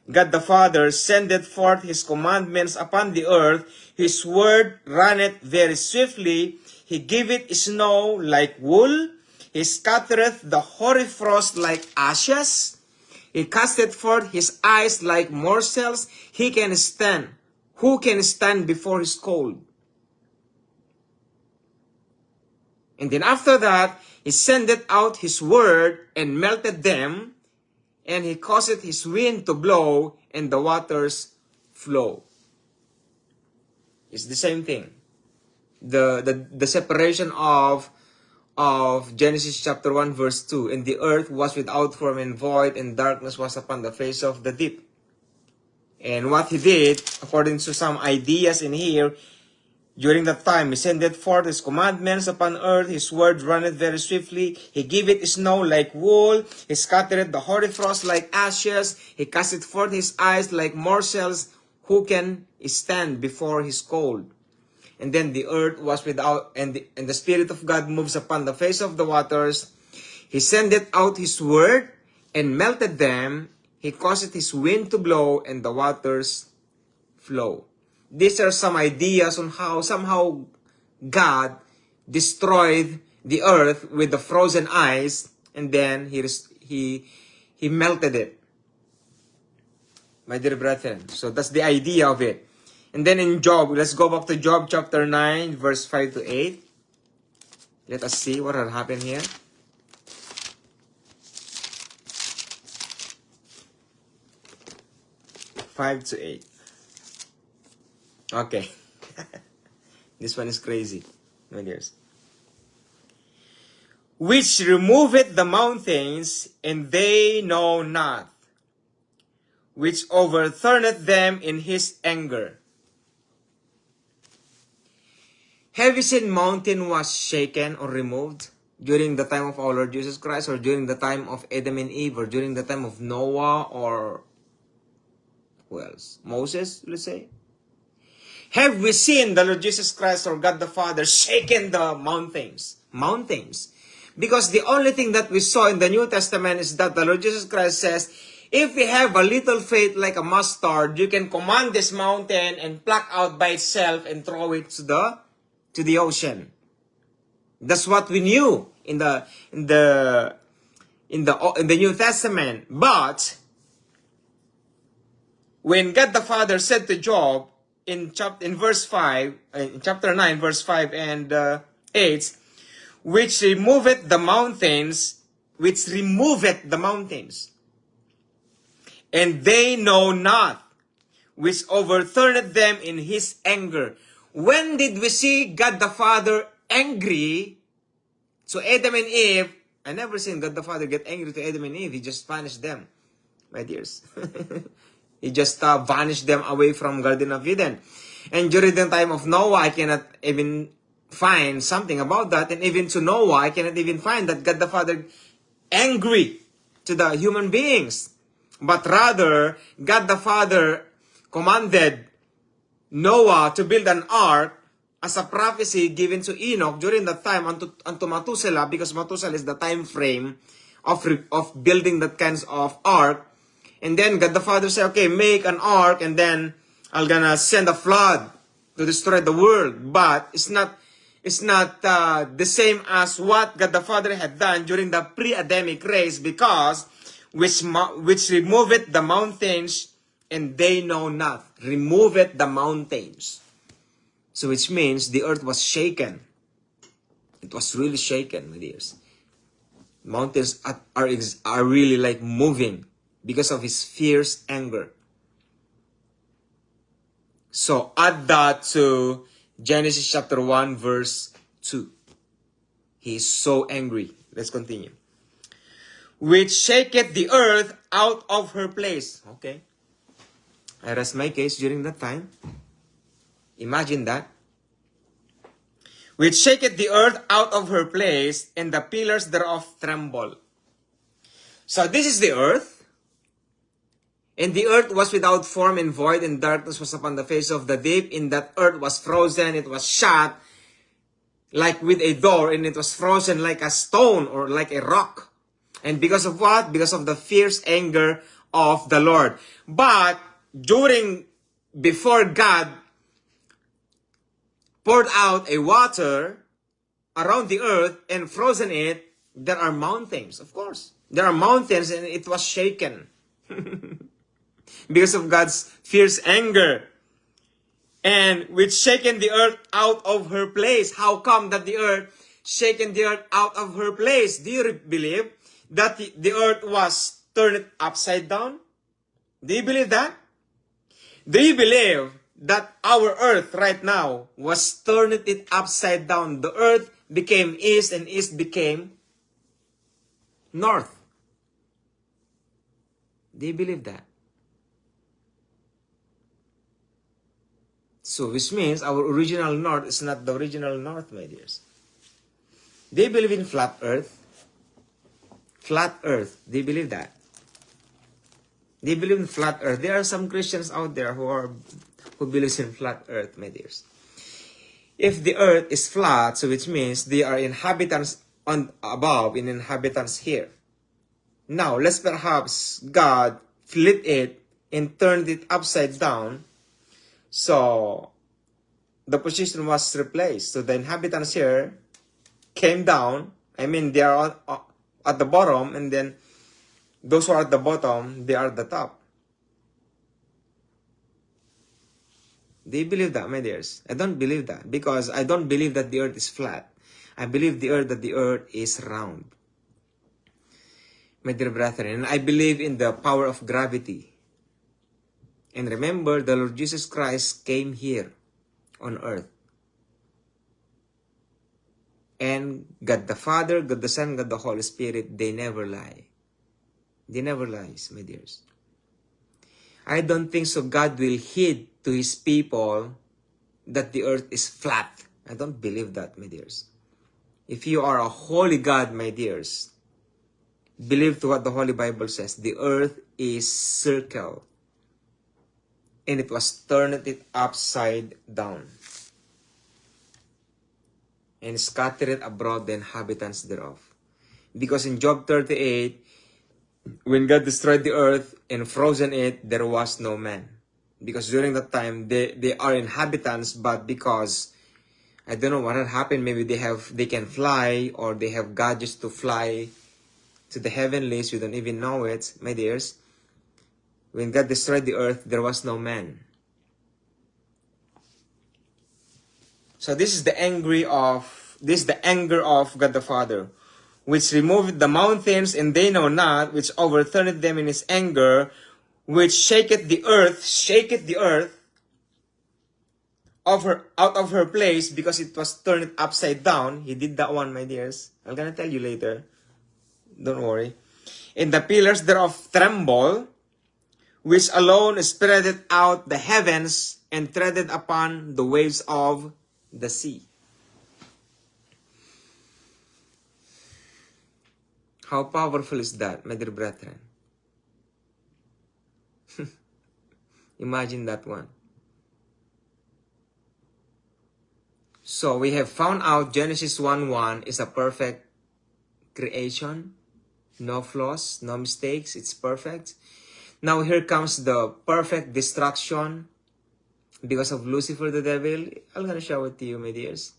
God the Father sendeth forth his commandments upon the earth. His word runneth very swiftly. He giveth snow like wool. He scattereth the hoary frost like ashes. He casteth forth his eyes like morsels. He can stand. Who can stand before his cold? And then after that, he sendeth out his word and melted them. And he causeth his wind to blow, and the waters flow. It's the same thing. The separation of Genesis chapter 1 verse 2. And the earth was without form and void, and darkness was upon the face of the deep. And what he did, according to some ideas in here, during that time, he sendeth forth his commandments upon earth. His word runneth very swiftly. He giveth snow like wool. He scattereth the hoary frost like ashes. He casteth forth his eyes like morsels. Who can stand before his cold? And then the earth was without, and the Spirit of God moves upon the face of the waters. He sendeth out his word and melted them. He causeth his wind to blow, and the waters flow. These are some ideas on how somehow God destroyed the earth with the frozen ice, and then he melted it. My dear brethren, so that's the idea of it. And then in Job, let's go back to Job chapter 9, verse 5 to 8. Let us see what had happened here. 5 to 8. Okay. This one is crazy, my dears. Which removeth the mountains, and they know not. Which overturneth them in his anger. Have you seen mountain was shaken or removed during the time of our Lord Jesus Christ, or during the time of Adam and Eve, or during the time of Noah, or who else? Moses, let's say. Have we seen the Lord Jesus Christ or God the Father shaken the mountains? Mountains. Because the only thing that we saw in the New Testament is that the Lord Jesus Christ says, if we have a little faith like a mustard, you can command this mountain and pluck out by itself and throw it to the ocean. That's what we knew in the New Testament. But when God the Father said to Job in verse 5, in chapter 9, verse 5 and 8, which removeth the mountains, and they know not, which overturneth them in his anger. When did we see God the Father angry to Adam and Eve? I never seen God the Father get angry to Adam and Eve. He just punished them, my dears. He just vanished them away from Garden of Eden. And during the time of Noah, I cannot even find something about that. And even to Noah, I cannot even find that God the Father angry to the human beings. But rather, God the Father commanded Noah to build an ark as a prophecy given to Enoch during that time unto Methuselah, because Methuselah is the time frame of building that kinds of ark. And then God the Father said, okay, make an ark, and then I'm gonna send a flood to destroy the world. But it's not the same as what God the Father had done during the pre-Adamic race, because which removeth the mountains, and they know not. Removeth the mountains. So which means the earth was shaken. It was really shaken, my dears. Mountains are really like moving because of his fierce anger. So add that to Genesis chapter 1 verse 2. He is so angry. Let's continue. Which shaketh the earth out of her place. Okay. I rest my case during that time. Imagine that. Which shaketh the earth out of her place, and the pillars thereof tremble. So this is the earth. And the earth was without form and void, and darkness was upon the face of the deep. In that earth was frozen, it was shut like with a door, and it was frozen like a stone or like a rock. And because of what? Because of the fierce anger of the Lord. But before God poured out a water around the earth and frozen it, there are mountains, of course. There are mountains, and it was shaken. Because of God's fierce anger. And which shaken the earth out of her place. How come that the earth shaken the earth out of her place? Do you believe that the earth was turned upside down? Do you believe that? Do you believe that our earth right now was turned it upside down? The earth became east, and east became north. Do you believe that? So, which means our original north is not the original north, my dears. They believe in flat earth. Flat earth. They believe that. They believe in flat earth. There are some Christians out there who believes in flat earth, my dears. If the earth is flat, so which means there are inhabitants above and inhabitants here. Now, let's perhaps God flipped it and turned it upside down. So, the position was replaced. So, the inhabitants here came down. I mean, they are at the bottom, and then those who are at the bottom, they are at the top. They believe that, my dears. I don't believe that, because I don't believe that the earth is flat. I believe that the earth is round. My dear brethren, and I believe in the power of gravity. And remember, the Lord Jesus Christ came here on earth. And God the Father, God the Son, God the Holy Spirit, they never lie. They never lies, my dears. I don't think so God will hid to His people that the earth is flat. I don't believe that, my dears. If you are a holy God, my dears, believe to what the Holy Bible says. The earth is circle. And it was turned it upside down. And scattered abroad the inhabitants thereof. Because in Job 38, when God destroyed the earth and frozen it, there was no man. Because during that time, they are inhabitants, but because, I don't know what had happened, maybe they can fly, or they have gadgets to fly to the heavenlies, we don't even know it, my dears. When God destroyed the earth, there was no man. So this is the anger of God the Father, which removed the mountains, and they know not, which overturned them in his anger, which shaketh the earth out of her place, because it was turned upside down. He did that one, my dears. I'm gonna tell you later. Don't worry. And the pillars thereof tremble, which alone spreadeth out the heavens, and treaded upon the waves of the sea. How powerful is that, my dear brethren? Imagine that one. So we have found out Genesis 1:1 is a perfect creation. No flaws, no mistakes. It's perfect. Now here comes the perfect destruction because of Lucifer the devil. I'm going to show it to you, my dears.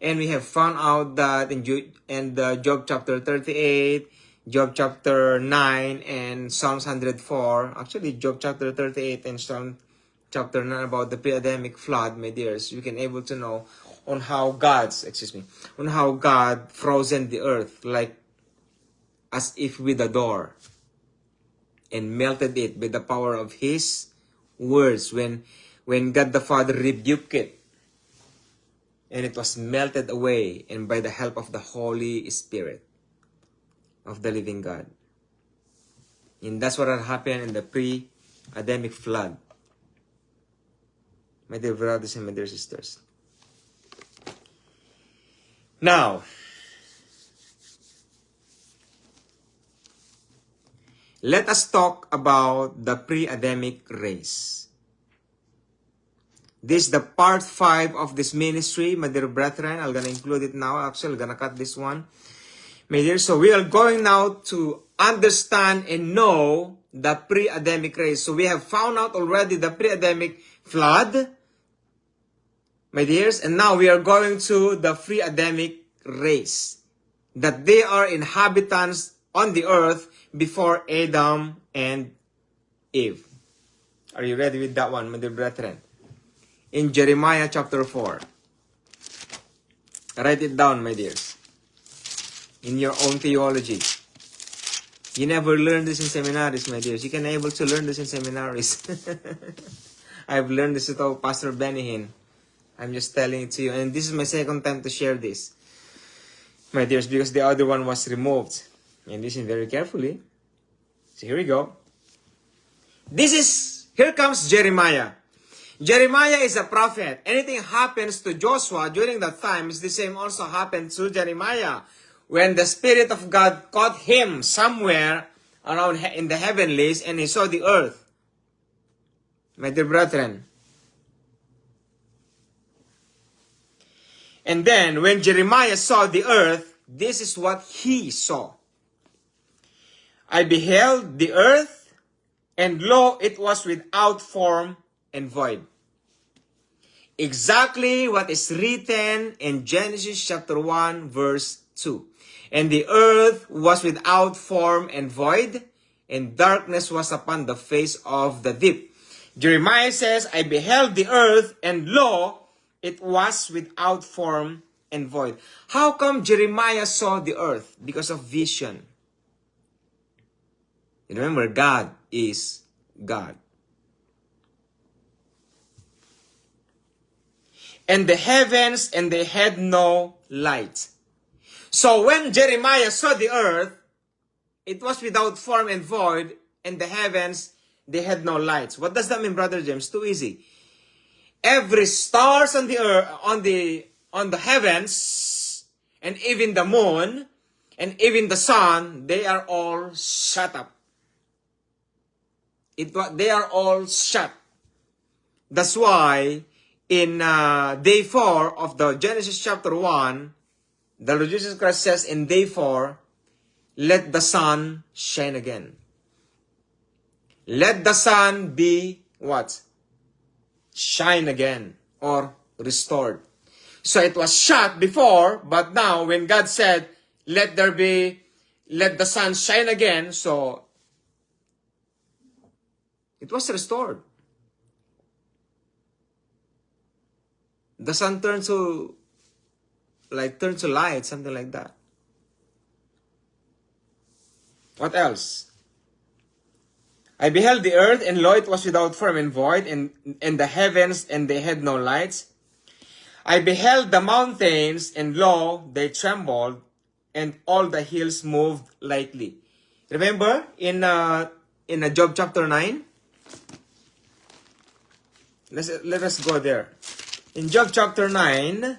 And we have found out that in Job chapter 38, Job chapter 9, and Psalms 104. Actually, Job chapter 38 and Psalm chapter 9 about the pre-Adamic flood, my dears. We can able to know on how God frozen the earth like as if with a door and melted it by the power of His words when God the Father rebuked it, and it was melted away, and by the help of the Holy Spirit of the living God. And that's what had happened in the pre-Adamic flood. My dear brothers and my dear sisters. Now, let us talk about the pre-Adamic race. This is the part 5 of this ministry, my dear brethren. I'm going to include it now. Actually, I'm going to cut this one. My dear, so we are going now to understand and know the pre-Adamic race. So we have found out already the pre-Adamic flood, my dears, and now we are going to the pre-Adamic race, that they are inhabitants on the earth before Adam and Eve. Are you ready with that one, my dear brethren? In Jeremiah chapter 4. Write it down, my dears. In your own theology. You never learned this in seminaries, my dears. You can able to learn this in seminaries. I've learned this with Pastor Benny Hinn. I'm just telling it to you. And this is my second time to share this, my dears, because the other one was removed. And listen very carefully. So here we go. Here comes Jeremiah. Jeremiah is a prophet. Anything happens to Joshua during that time is the same also happened to Jeremiah. When the Spirit of God caught him somewhere around in the heavenlies and he saw the earth. My dear brethren. And then when Jeremiah saw the earth, this is what he saw. I beheld the earth, and lo, it was without form and void. Exactly what is written in Genesis chapter 1 verse 2. And the earth was without form and void, and darkness was upon the face of the deep. Jeremiah says, I beheld the earth, and lo, it was without form and void. How come Jeremiah saw the earth? Because of vision. And remember, God is God. And the heavens, and they had no light. So when Jeremiah saw the earth, it was without form and void, and the heavens, they had no lights. What does that mean, Brother James? Too easy. Every stars on the earth, on the heavens, and even the moon, and even the sun, they are all shut up. They are all shut. That's why in day 4 of the Genesis chapter 1, the Lord Jesus Christ says in day 4, let the sun shine again. Let the sun be what? Shine again or restored. So it was shut before, but now when God said, let the sun shine again, so it was restored. The sun turned to light, something like that. What else? I beheld the earth, and lo, it was without form and void, and the heavens, and they had no lights. I beheld the mountains, and lo, they trembled, and all the hills moved lightly. Remember in Job chapter 9? Let us go there. In Job chapter 9,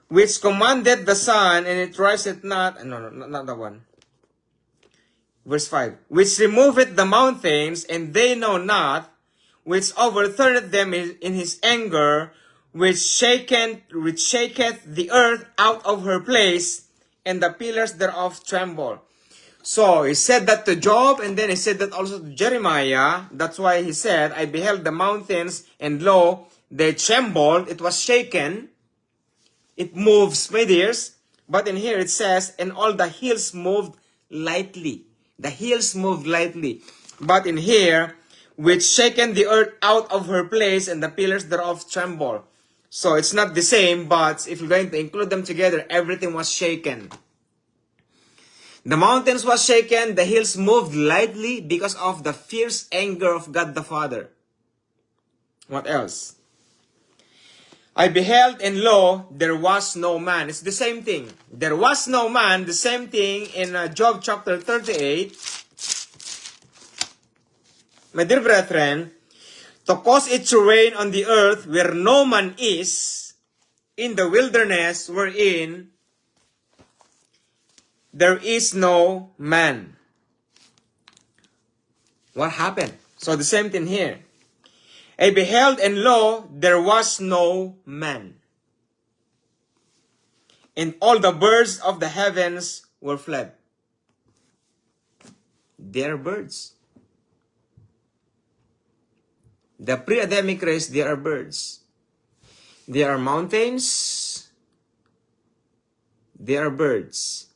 which commanded the sun, and it riseth not. No, not that one. Verse 5. Which removeth the mountains, and they know not, which overturneth them in his anger, which shaketh the earth out of her place, and the pillars thereof tremble. So he said that to Job, and then he said that also to Jeremiah. That's why he said, I beheld the mountains, and lo, they trembled. It was shaken. It moves, my dears. But in here it says, and all the hills moved lightly. The hills moved lightly. But in here, which shaken the earth out of her place, and the pillars thereof tremble. So it's not the same, but if you're going to include them together, everything was shaken. The mountains was shaken, the hills moved lightly because of the fierce anger of God the Father. What else? I beheld, and lo, there was no man. It's the same thing. There was no man, the same thing in Job chapter 38. My dear brethren, to cause it to rain on the earth where no man is, in the wilderness wherein there is no man. What happened? So the same thing here. I beheld, and lo, there was no man. And all the birds of the heavens were fled. They are birds. The pre-Adamic race, they are birds. They are mountains. They are birds.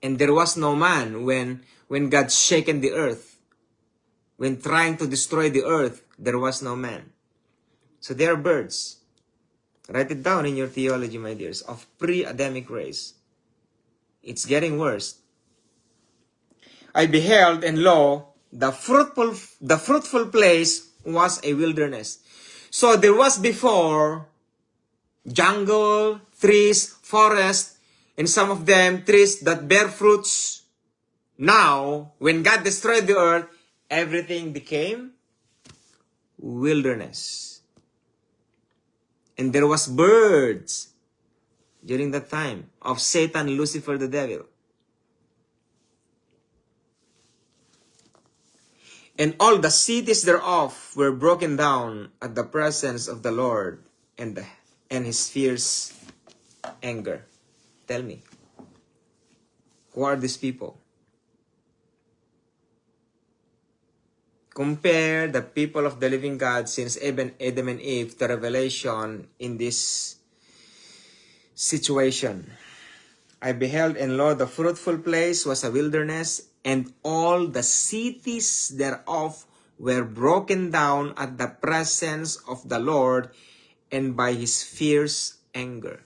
And there was no man when God shaken the earth. When trying to destroy the earth, there was no man. So they are birds. Write it down in your theology, my dears, of pre-Adamic race. It's getting worse. I beheld, and lo, the fruitful place was a wilderness. So there was before jungle, trees, forest, and some of them trees that bear fruits. Now, when God destroyed the earth, everything became wilderness. And there was birds during that time of Satan, Lucifer, the devil. And all the cities thereof were broken down at the presence of the Lord and his fierce anger. Tell me, who are these people? Compare the people of the living God since Adam and Eve to Revelation in this situation. I beheld, and lo, the fruitful place was a wilderness, and all the cities thereof were broken down at the presence of the Lord and by his fierce anger.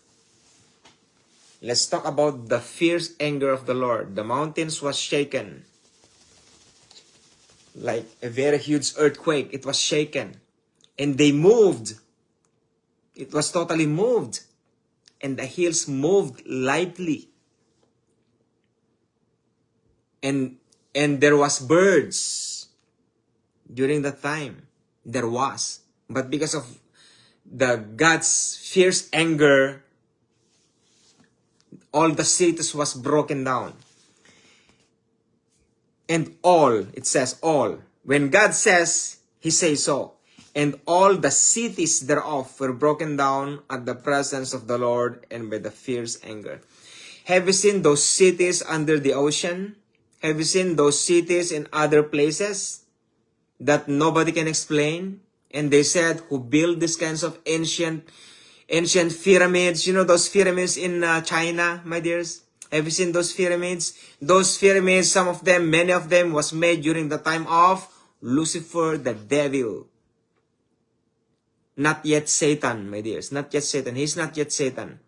Let's talk about the fierce anger of the Lord. The mountains was shaken. Like a very huge earthquake, it was shaken. And they moved. It was totally moved. And the hills moved lightly. And there was birds during that time. There was. But because of the God's fierce anger, all the cities was broken down. And all, it says all. When God says, he says so. And all the cities thereof were broken down at the presence of the Lord and by the fierce anger. Have you seen those cities under the ocean? Have you seen those cities in other places that nobody can explain? And they said, who built these kinds of ancient pyramids? You know those pyramids in China, my dears? Have you seen those pyramids? Those pyramids, some of them, many of them was made during the time of Lucifer, the devil. Not yet Satan, my dears. Not yet Satan. He's not yet Satan.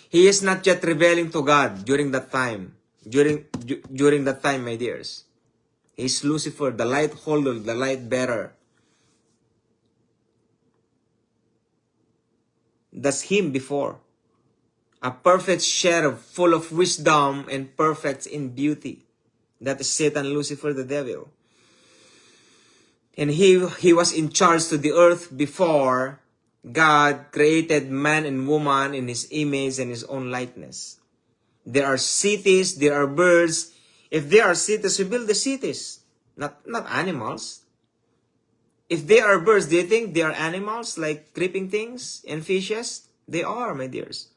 He is not yet rebelling to God during that time. During that time, my dears. He's Lucifer, the light holder, the light bearer. That's him before. A perfect cherub full of wisdom and perfect in beauty. That is Satan, Lucifer, the devil. And he was in charge to the earth before God created man and woman in his image and his own likeness. There are cities, there are birds. If there are cities, we build the cities. not animals. If they are birds, do you think they are animals like creeping things and fishes? They are, my dears.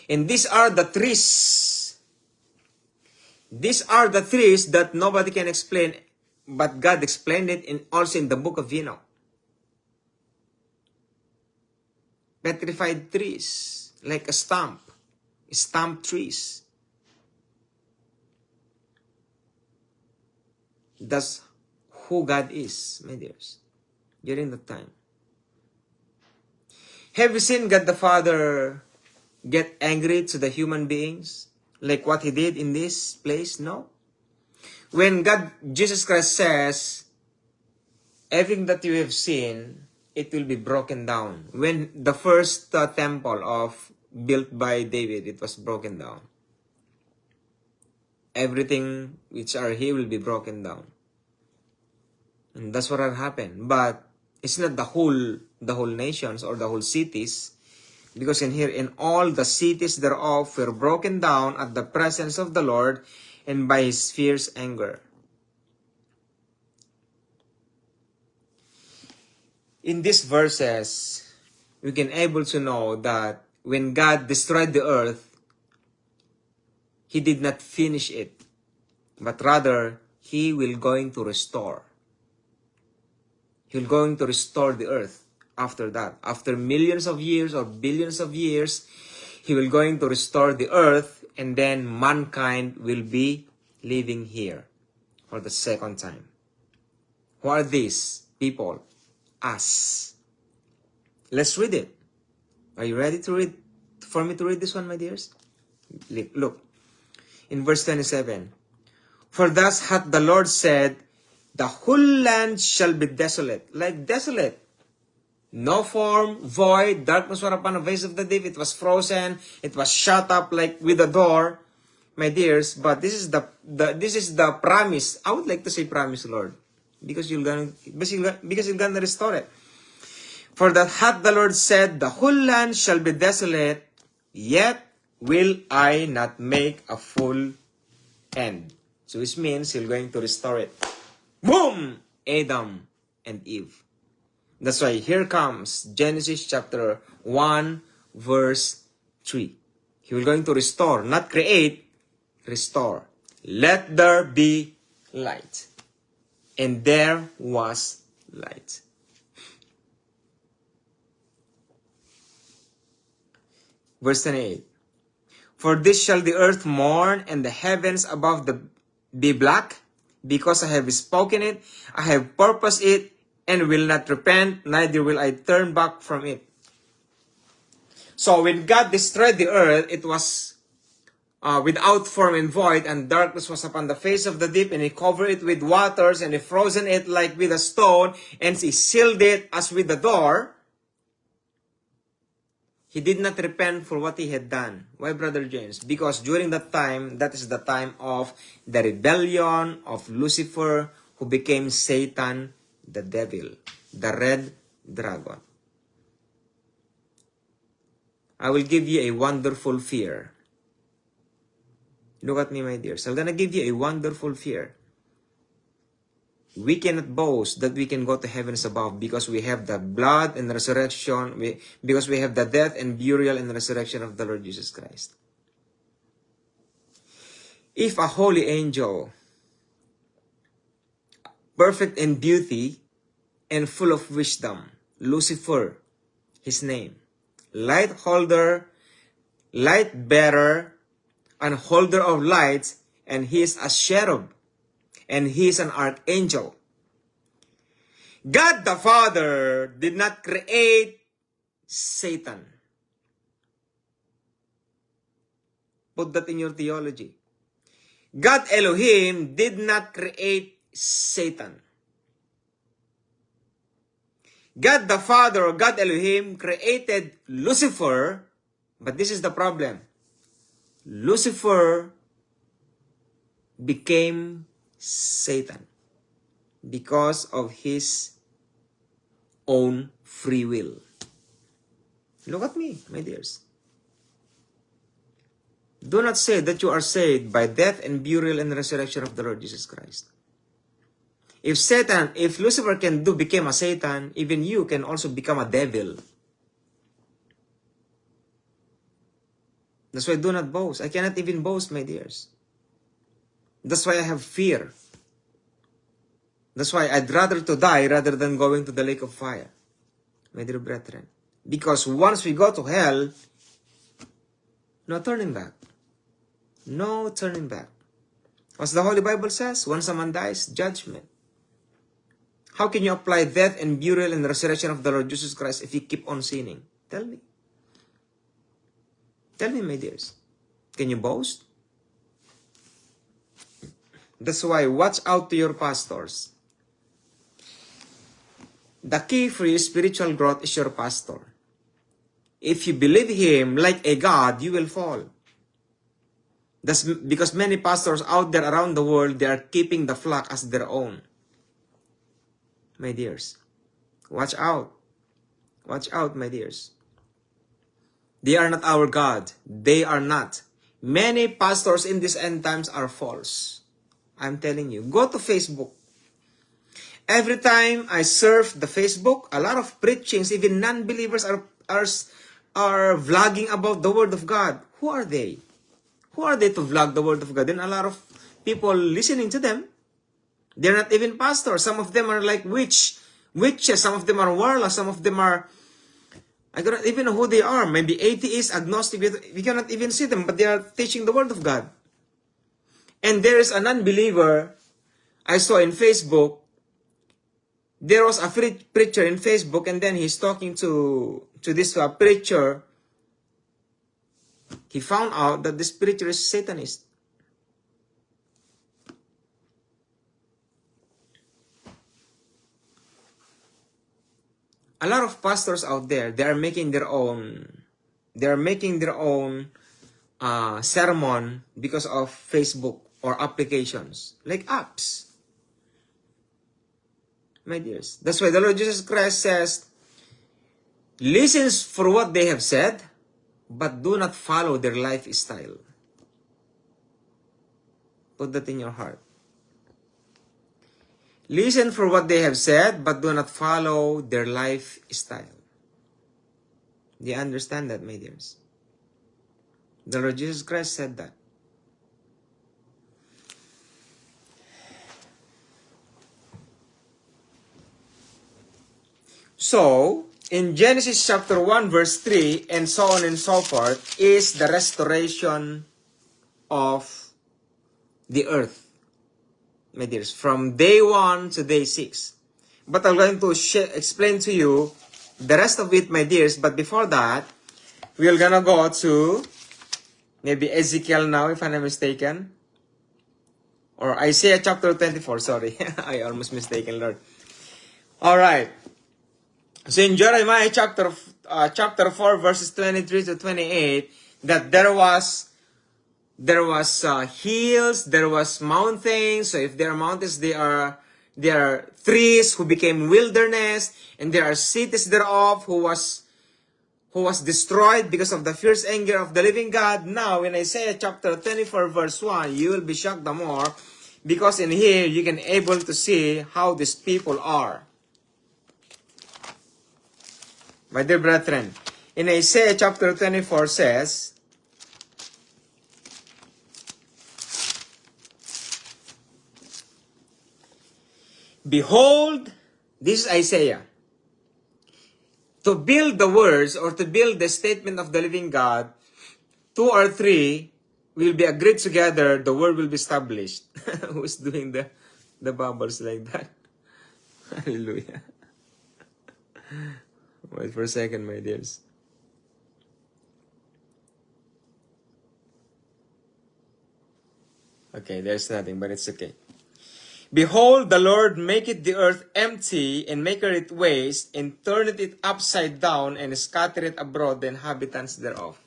And these are the trees. These are the trees that nobody can explain, but God explained it also in the book of Enoch. Petrified trees, like a stump trees. That's who God is, my dears, during that time. Have you seen God the Father get angry to the human beings like what he did in this place? No. When Jesus Christ says, everything that you have seen, it will be broken down. When the first temple built by David, it was broken down. Everything which are here will be broken down. And that's what had happened. But it's not the whole nations or the whole cities. Because in all the cities thereof were broken down at the presence of the Lord and by his fierce anger. In these verses, we can able to know that when God destroyed the earth, he did not finish it, but rather he will going to restore. He's going to restore the earth after that. After millions of years or billions of years, he will going to restore the earth, and then mankind will be living here for the second time. Who are these people? Us. Let's read it. Are you ready to read? For me to read this one, my dears? Look. In verse 27. For thus hath the Lord said, the whole land shall be desolate. Like desolate. No form, void, darkness were upon the face of the deep. It was frozen. It was shut up like with a door, my dears. But this is the promise. I would like to say promise, Lord, because you're gonna restore it. For that hath the Lord said, the whole land shall be desolate, yet will I not make a full end. So this means he's going to restore it. Boom! Adam and Eve. That's why here comes Genesis chapter 1 verse 3. He will going to restore, not create, restore. Let there be light. And there was light. Verse 28. For this shall the earth mourn, and the heavens above be black, because I have spoken it, I have purposed it, and will not repent, neither will I turn back from it. So when God destroyed the earth, it was without form and void, and darkness was upon the face of the deep, and he covered it with waters, and he frozen it like with a stone, and he sealed it as with a door. He did not repent for what he had done. Why, Brother James? Because during that time, that is the time of the rebellion of Lucifer, who became Satan, the devil, the red dragon. I will give you a wonderful fear. Look at me, my dears. I'm gonna give you a wonderful fear. We cannot boast that we can go to heavens above because we have the blood and resurrection, because we have the death and burial and resurrection of the Lord Jesus Christ. If a holy angel, perfect in beauty and full of wisdom, Lucifer, his name, light holder, light bearer, and holder of lights, and he is a cherub, and he is an archangel. God the Father did not create Satan. Put that in your theology. God Elohim did not create Satan. God the Father, or God Elohim, created Lucifer, but this is the problem. Lucifer became Satan because of his own free will. Look at me, my dears. Do not say that you are saved by death and burial and resurrection of the Lord Jesus Christ. If Lucifer can became a Satan, even you can also become a devil. That's why do not boast. I cannot even boast, my dears. That's why I have fear. That's why I'd rather to die rather than going to the lake of fire, my dear brethren. Because once we go to hell, no turning back. No turning back. As the Holy Bible says, when someone dies, judgment. How can you apply death and burial and resurrection of the Lord Jesus Christ if you keep on sinning? Tell me. Tell me, my dears. Can you boast? That's why watch out to your pastors. The key for your spiritual growth is your pastor. If you believe him like a God, you will fall. That's because many pastors out there around the world, they are keeping the flock as their own. My dears, watch out. Watch out, my dears. They are not our God. They are not. Many pastors in these end times are false. I'm telling you. Go to Facebook. Every time I surf the Facebook, a lot of preachings, even non-believers are vlogging about the Word of God. Who are they? Who are they to vlog the Word of God? Then a lot of people listening to them. They're not even pastors. Some of them are like witches. Some of them are warlocks. Some of them are, I don't even know who they are. Maybe atheists, agnostic. We cannot even see them, but they are teaching the Word of God. And there is a non-believer I saw in Facebook. There was a preacher in Facebook, and then he's talking to this preacher. He found out that this preacher is Satanist. A lot of pastors out there, they are making their own sermon because of Facebook or applications, like apps. My dears, that's why the Lord Jesus Christ says, listen for what they have said, but do not follow their lifestyle. Put that in your heart. Listen for what they have said, but do not follow their lifestyle. Do you understand that, my dears? The Lord Jesus Christ said that. So, in Genesis chapter 1 verse 3 and so on and so forth is the restoration of the earth, my dears, from day 1 to day 6. But I'm going to explain to you the rest of it, my dears. But before that, we're gonna go to maybe Ezekiel now, if I'm not mistaken. Or Isaiah chapter 24, sorry. I almost mistaken, Lord. Alright. So in Jeremiah chapter 4 verses 23 to 28, that there was hills, there was mountains. So if there are mountains, there are trees who became wilderness, and there are cities thereof who was destroyed because of the fierce anger of the living God. Now in Isaiah chapter 24 verse 1, you will be shocked the more, because in here you can able to see how these people are. My dear brethren, in Isaiah chapter 24 says, behold, this is Isaiah. To build the words or to build the statement of the living God, 2 or 3 will be agreed together, the word will be established. Who's doing the bubbles like that? Hallelujah. Wait for a second, my dears. Okay, there's nothing, but it's okay. Behold, the Lord maketh the earth empty, and maketh it waste, and turneth it upside down, and scattereth abroad the inhabitants thereof.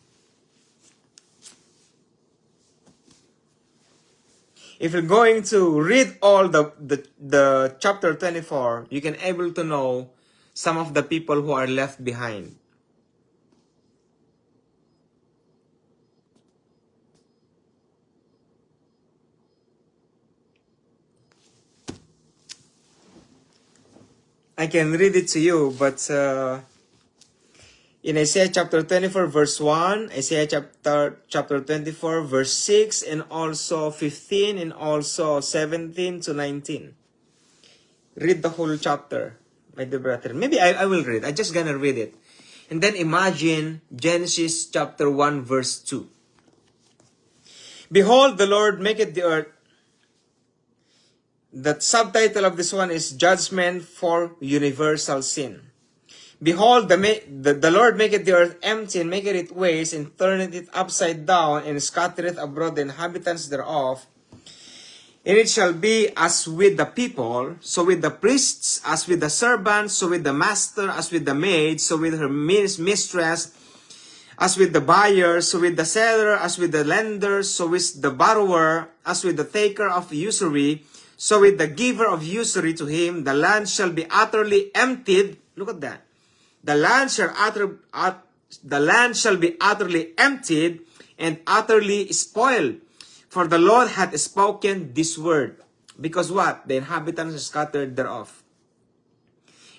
If you're going to read all the chapter 24, you can able to know some of the people who are left behind. I can read it to you, but in Isaiah chapter 24 verse 1, Isaiah chapter 24 verse 6, and also 15, and also 17 to 19. Read the whole chapter, my dear brethren. Maybe I will read. I'm just gonna read it. And then imagine Genesis chapter 1 verse 2. Behold, the Lord maketh the earth. The subtitle of this one is Judgment for Universal Sin. Behold, the Lord maketh the earth empty, and maketh it waste, and turneth it upside down, and scattereth abroad the inhabitants thereof. And it shall be as with the people, so with the priests, as with the servants, so with the master, as with the maid, so with her mistress, as with the buyer, so with the seller, as with the lender, so with the borrower, as with the taker of usury, so with the giver of usury to him. The land shall be utterly emptied. Look at that. The land shall be utterly emptied and utterly spoiled. For the Lord hath spoken this word. Because what? The inhabitants are scattered thereof.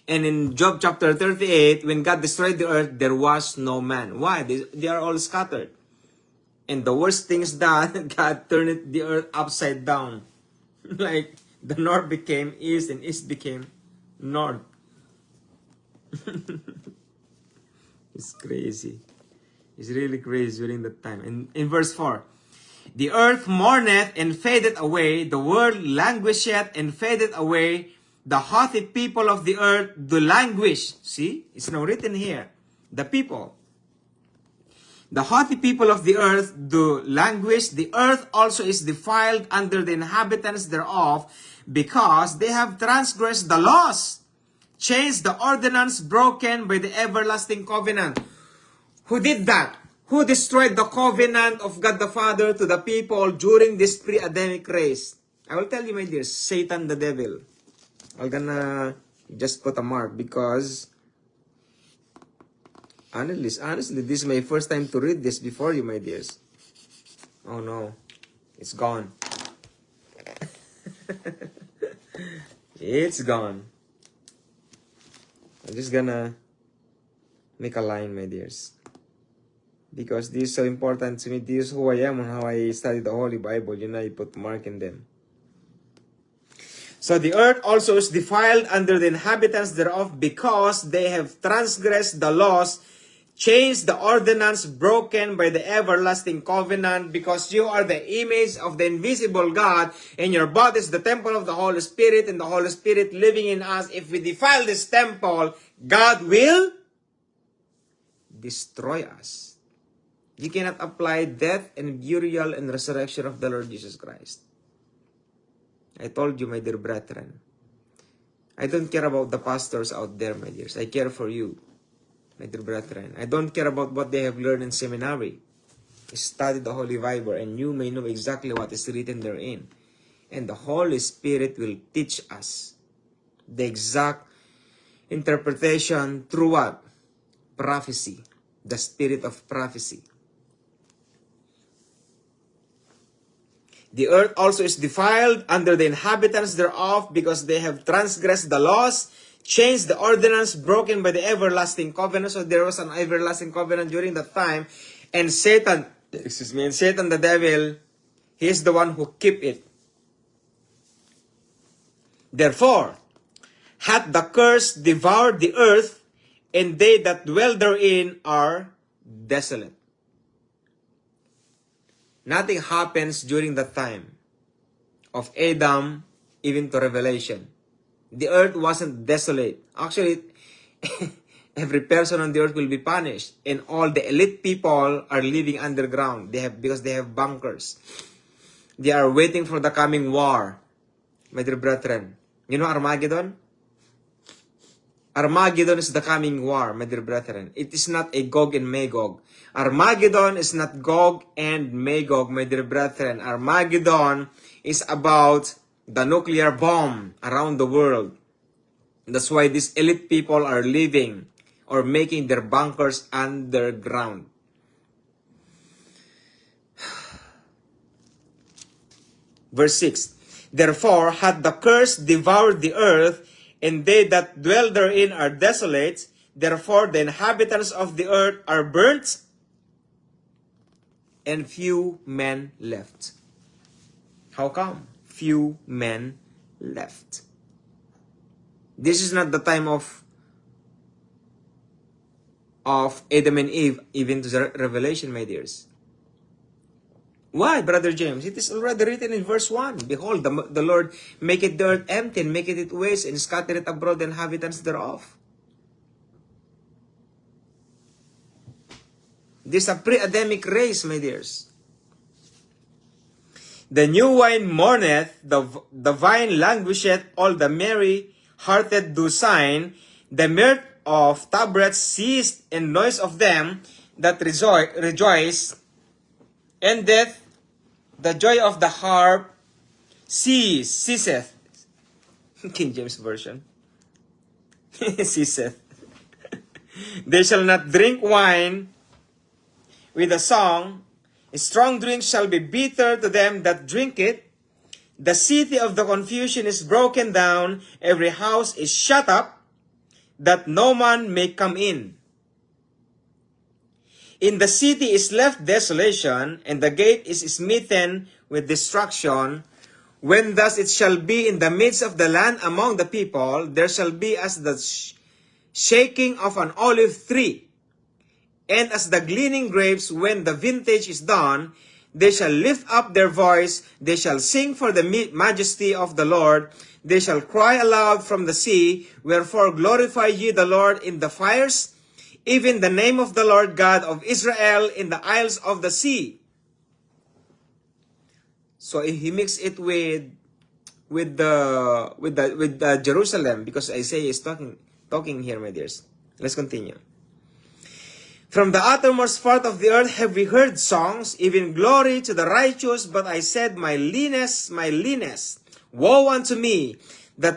And in Job chapter 38, when God destroyed the earth, there was no man. Why? They are all scattered. And the worst thing is that God turned the earth upside down. Like the north became east and east became north. It's crazy. It's really crazy during that time. And in verse 4, the earth mourneth and fadeth away, the world languisheth and fadeth away, the haughty people of the earth do languish. See, it's now written here. The people. The haughty people of the earth do languish. The earth also is defiled under the inhabitants thereof, because they have transgressed the laws, changed the ordinance, broken by the everlasting covenant. Who did that? Who destroyed the covenant of God the Father to the people during this pre-Adamic race? I will tell you, my dear, Satan the devil. I'm gonna just put a mark because honestly, this is my first time to read this before you, my dears. Oh no, it's gone. It's gone. I'm just gonna make a line, my dears. Because this is so important to me. This is who I am and how I study the Holy Bible. You know, I put mark in them. So the earth also is defiled under the inhabitants thereof, because they have transgressed the laws, changed the ordinance, broken by the everlasting covenant. Because you are the image of the invisible God, and your body is the temple of the Holy Spirit, and the Holy Spirit living in us. If we defile this temple, God will destroy us. You cannot apply death and burial and resurrection of the Lord Jesus Christ. I told you, my dear brethren. I don't care about the pastors out there, my dears. I care for you, my dear brethren. I don't care about what they have learned in seminary. Study the Holy Bible, and you may know exactly what is written therein. And the Holy Spirit will teach us the exact interpretation through what? Prophecy. The spirit of prophecy. The earth also is defiled under the inhabitants thereof, because they have transgressed the laws, changed the ordinance, broken by the everlasting covenant. So there was an everlasting covenant during that time. And Satan, and Satan the devil, he is the one who keep it. Therefore, hath the curse devoured the earth, and they that dwell therein are desolate. Nothing happens during that time of Adam, even to Revelation. The earth wasn't desolate. Actually, every person on the earth will be punished, and all the elite people are living underground. Because they have bunkers. They are waiting for the coming war, my dear brethren. You know Armageddon? Armageddon is the coming war, my dear brethren. It is not a Gog and Magog. Armageddon is not Gog and Magog, my dear brethren. Armageddon is about the nuclear bomb around the world. That's why these elite people are living or making their bunkers underground. Verse 6. Therefore hath the curse devoured the earth, and they that dwell therein are desolate. Therefore the inhabitants of the earth are burnt, and few men left. How come? Few men left. This is not the time of Adam and Eve, even to the Revelation, my dears. Why, Brother James? It is already written in verse 1. Behold, the Lord maketh the earth empty, and maketh it waste, and scattereth abroad the inhabitants thereof. This is a pre-Adamic race, my dears. The new wine mourneth, the vine languisheth, all the merry-hearted do sign. The mirth of tabrets ceased, and noise of them that rejoice, endeth. The joy of the harp ceaseth. King James Version. Ceaseth. They shall not drink wine with a song. Strong drink shall be bitter to them that drink it. The city of the confusion is broken down. Every house is shut up, that no man may come in. In the city is left desolation, and the gate is smitten with destruction. When thus it shall be in the midst of the land among the people, there shall be as the shaking of an olive tree, and as the gleaning grapes when the vintage is done. They shall lift up their voice, they shall sing for the majesty of the Lord. They shall cry aloud from the sea, wherefore glorify ye the Lord in the fires, even the name of the Lord God of Israel in the isles of the sea. So he mixed it with Jerusalem, because Isaiah is talking here, my dears. Let's continue. From the uttermost part of the earth have we heard songs, even glory to the righteous. But I said, my leanness, woe unto me! The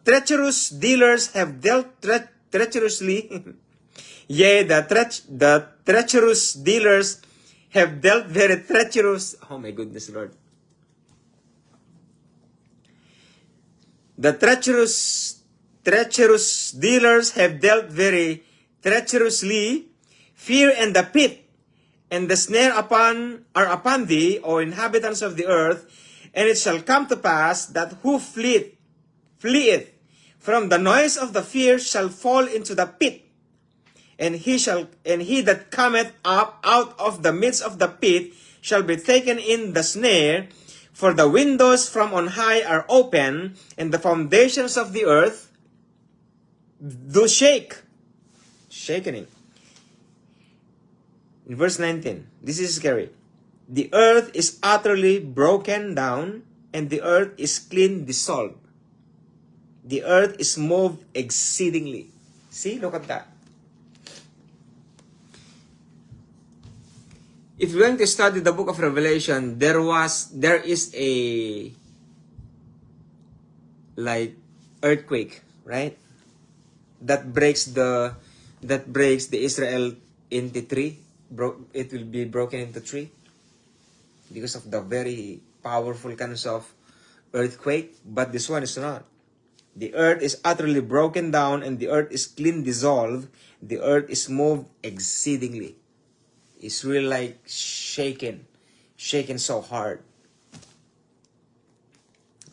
treacherous dealers have dealt treacherously. Yea, the treacherous dealers have dealt very treacherous. Oh my goodness, Lord. The treacherous dealers have dealt very treacherously. Fear and the pit and the snare are upon thee, O inhabitants of the earth. And it shall come to pass that who fleeth from the noise of the fear shall fall into the pit. And he that cometh up out of the midst of the pit shall be taken in the snare. For the windows from on high are open, and the foundations of the earth do shakening. In verse 19, this is scary. The earth is utterly broken down, and the earth is clean dissolved. The earth is moved exceedingly. See, look at that. If you're going to study the book of Revelation, there is a like earthquake, right? That breaks the Israel into three. It will be broken into three because of the very powerful kinds of earthquake. But this one is not. The earth is utterly broken down, and the earth is clean dissolved. The earth is moved exceedingly. It's really like shaken so hard.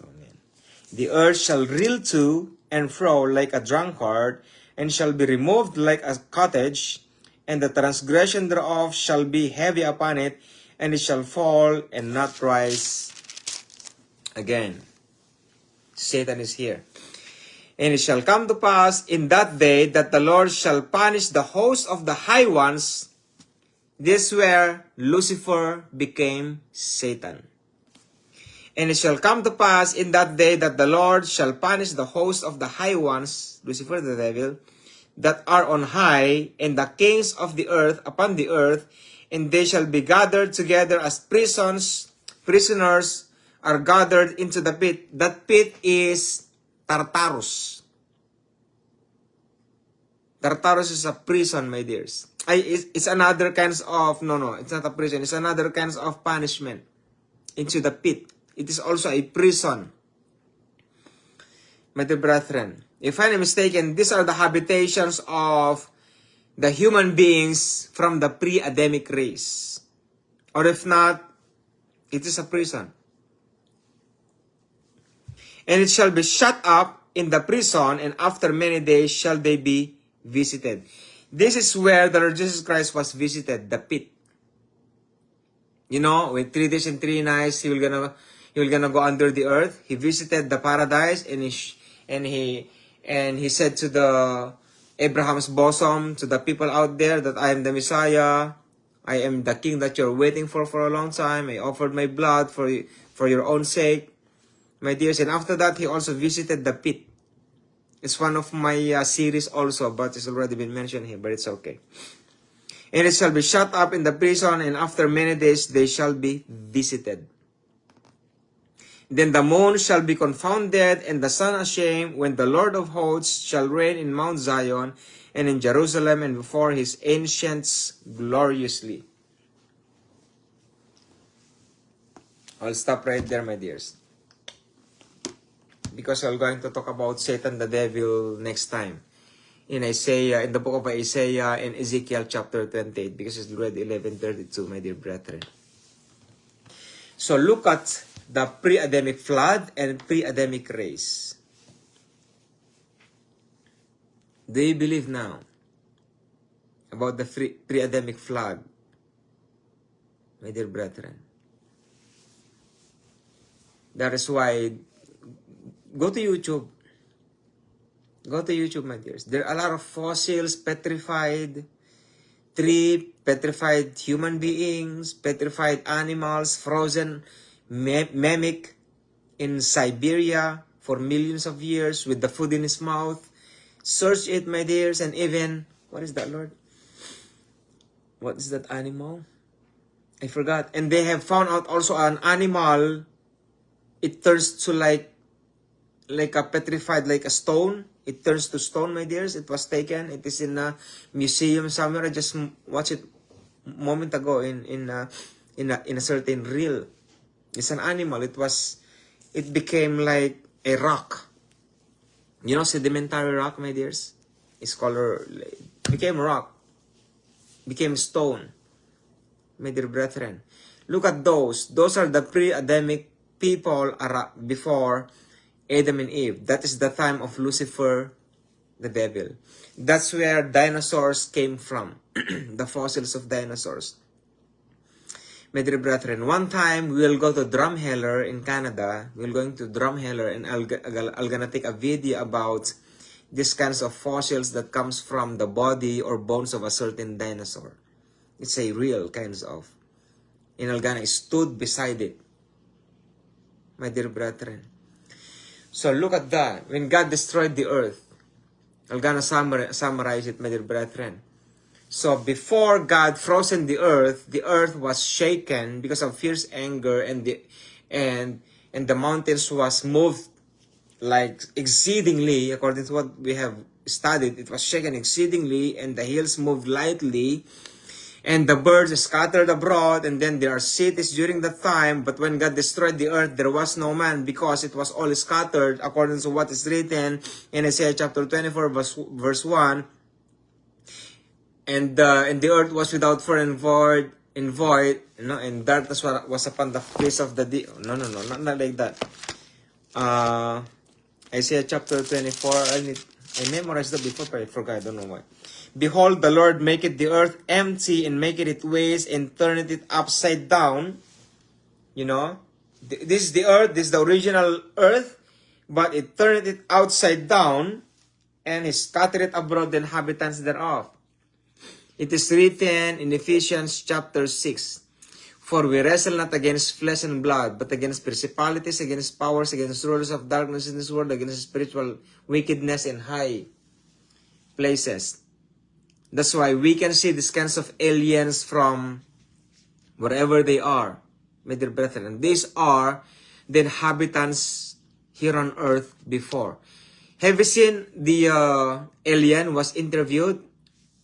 Oh man. The earth shall reel to and fro like a drunkard, and shall be removed like a cottage, and the transgression thereof shall be heavy upon it, and it shall fall and not rise again. Satan is here. And it shall come to pass in that day that the Lord shall punish the host of the high ones. This where Lucifer became Satan. And it shall come to pass in that day that the Lord shall punish the host of the high ones, Lucifer the devil, that are on high, and the kings of the earth upon the earth, and they shall be gathered together as prisoners are gathered into the pit. That pit is Tartarus. Tartarus is a prison, my dears. It's another kinds of, no, it's not a prison. It's another kinds of punishment into the pit. It is also a prison. my dear brethren, if I'm not mistaken, these are the habitations of the human beings from the pre-Adamic race. Or if not, it is a prison. And it shall be shut up in the prison, and after many days shall they be visited. This is where the Lord Jesus Christ was visited, the pit. You know, with 3 days and 3 nights, he will gonna go under the earth. He visited the paradise, and he said to the Abraham's bosom, to the people out there, that I am the Messiah. I am the king that you're waiting for a long time. I offered my blood for your own sake, my dears. And after that, he also visited the pit. It's one of my series also, but it's already been mentioned here, but it's okay. And it shall be shut up in the prison, and after many days they shall be visited. Then the moon shall be confounded, and the sun ashamed, when the Lord of hosts shall reign in Mount Zion, and in Jerusalem, and before his ancients gloriously. I'll stop right there, my dears, because I'm going to talk about Satan the devil next time in Isaiah, in the book of Isaiah and Ezekiel chapter 28, because it's already 11:32, my dear brethren. So look at the pre-Adamic flood and pre-Adamic race. Do you believe now about the pre-Adamic flood, my dear brethren? That is why, go to YouTube. Go to YouTube, my dears. There are a lot of fossils, petrified tree, petrified human beings, petrified animals, frozen mimic in Siberia for millions of years with the food in his mouth. Search it, my dears, and even, what is that, Lord? What is that animal? I forgot. And they have found out also an animal, it turns to like a petrified, like a stone. It turns to stone, my dears. It was taken. It is in a museum somewhere. I just watched it a moment ago in a certain reel. It's an animal. It became like a rock. You know, sedimentary rock, my dears. It's called, became rock. Became stone, my dear brethren. Look at those. Those are the pre-Adamic people before Adam and Eve. That is the time of Lucifer, the devil. That's where dinosaurs came from. The fossils of dinosaurs. My dear brethren, one time we will go to Drumheller in Canada. We're going to Drumheller, and I'll gonna take a video about these kinds of fossils that comes from the body or bones of a certain dinosaur. It's a real kinds of. And I'm gonna stood beside it, my dear brethren. So look at that. When God destroyed the earth, I'm gonna summarize it, my dear brethren. So before God frozen the earth was shaken because of fierce anger, and the mountains was moved like exceedingly, according to what we have studied. It was shaken exceedingly, and the hills moved lightly, and the birds scattered abroad, and then there are cities during that time. But when God destroyed the earth, there was no man, because it was all scattered, according to what is written in Isaiah chapter 24, verse 1. And the earth was without form and void, and darkness was upon the face of the deep. Not like that. Isaiah chapter 24, I memorized that before, but I forgot, I don't know why. Behold, the Lord maketh the earth empty, and maketh it waste, and turneth it upside down. You know, this is the earth, this is the original earth, but it turneth it outside down, and he scattered it abroad the inhabitants thereof. It is written in Ephesians chapter 6, For we wrestle not against flesh and blood, but against principalities, against powers, against rulers of darkness in this world, against spiritual wickedness in high places. That's why we can see these kinds of aliens from wherever they are, my dear brethren. And these are the inhabitants here on earth before. Have you seen the alien was interviewed?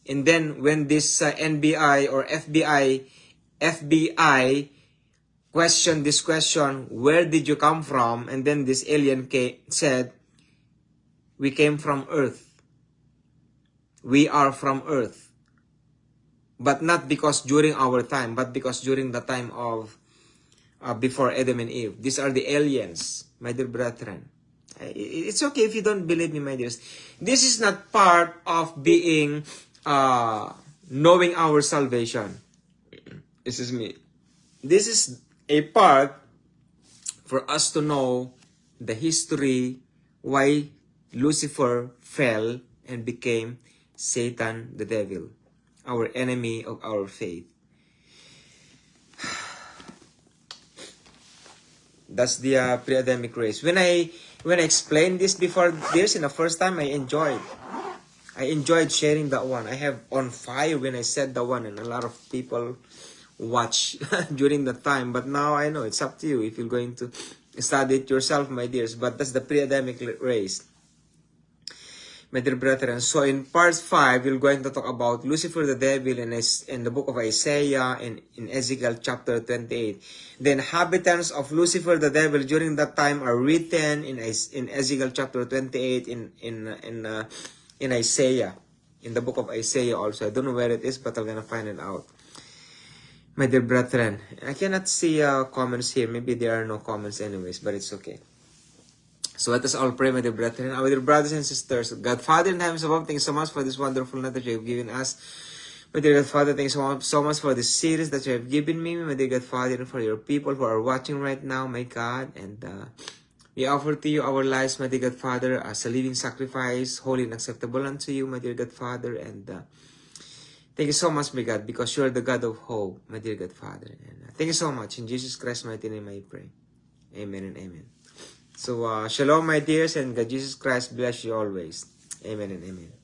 And then when this NBI or FBI questioned this question, where did you come from? And then this alien said, We came from earth. We are from earth. But not because during our time, but because during the time of before Adam and Eve. These are the aliens, my dear brethren. It's okay if you don't believe me, my dears. This is not part of being knowing our salvation. This is me. This is a part for us to know the history why Lucifer fell and became Satan, the devil, our enemy of our faith. That's the pre-Adamic race. When I explained this before this in the first time, I enjoyed sharing that one. I have on fire when I said that one, and a lot of people watch during the time. But now I know it's up to you if you're going to study it yourself, my dears. But that's the pre-Adamic race, my dear brethren. So in part 5, we're going to talk about Lucifer the devil in the book of Isaiah and in Ezekiel chapter 28. The inhabitants of Lucifer the devil during that time are written in Ezekiel chapter 28 in Isaiah, in the book of Isaiah also. I don't know where it is, but I'm gonna find it out, my dear brethren. I cannot see comments here. Maybe there are no comments anyways, but it's okay. So let us all pray, my dear brethren. Our dear brothers and sisters, God, Father in heaven above, thank you so much for this wonderful night that you have given us. My dear God, Father, thank you so much for this series that you have given me, my dear God, Father, and for your people who are watching right now, my God. And we offer to you our lives, my dear God, Father, as a living sacrifice, holy and acceptable unto you, my dear God, Father. And thank you so much, my God, because you are the God of hope, my dear God, Father. And thank you so much. In Jesus Christ's mighty name I pray. Amen and amen. So, shalom, my dears, and God Jesus Christ bless you always. Amen and amen.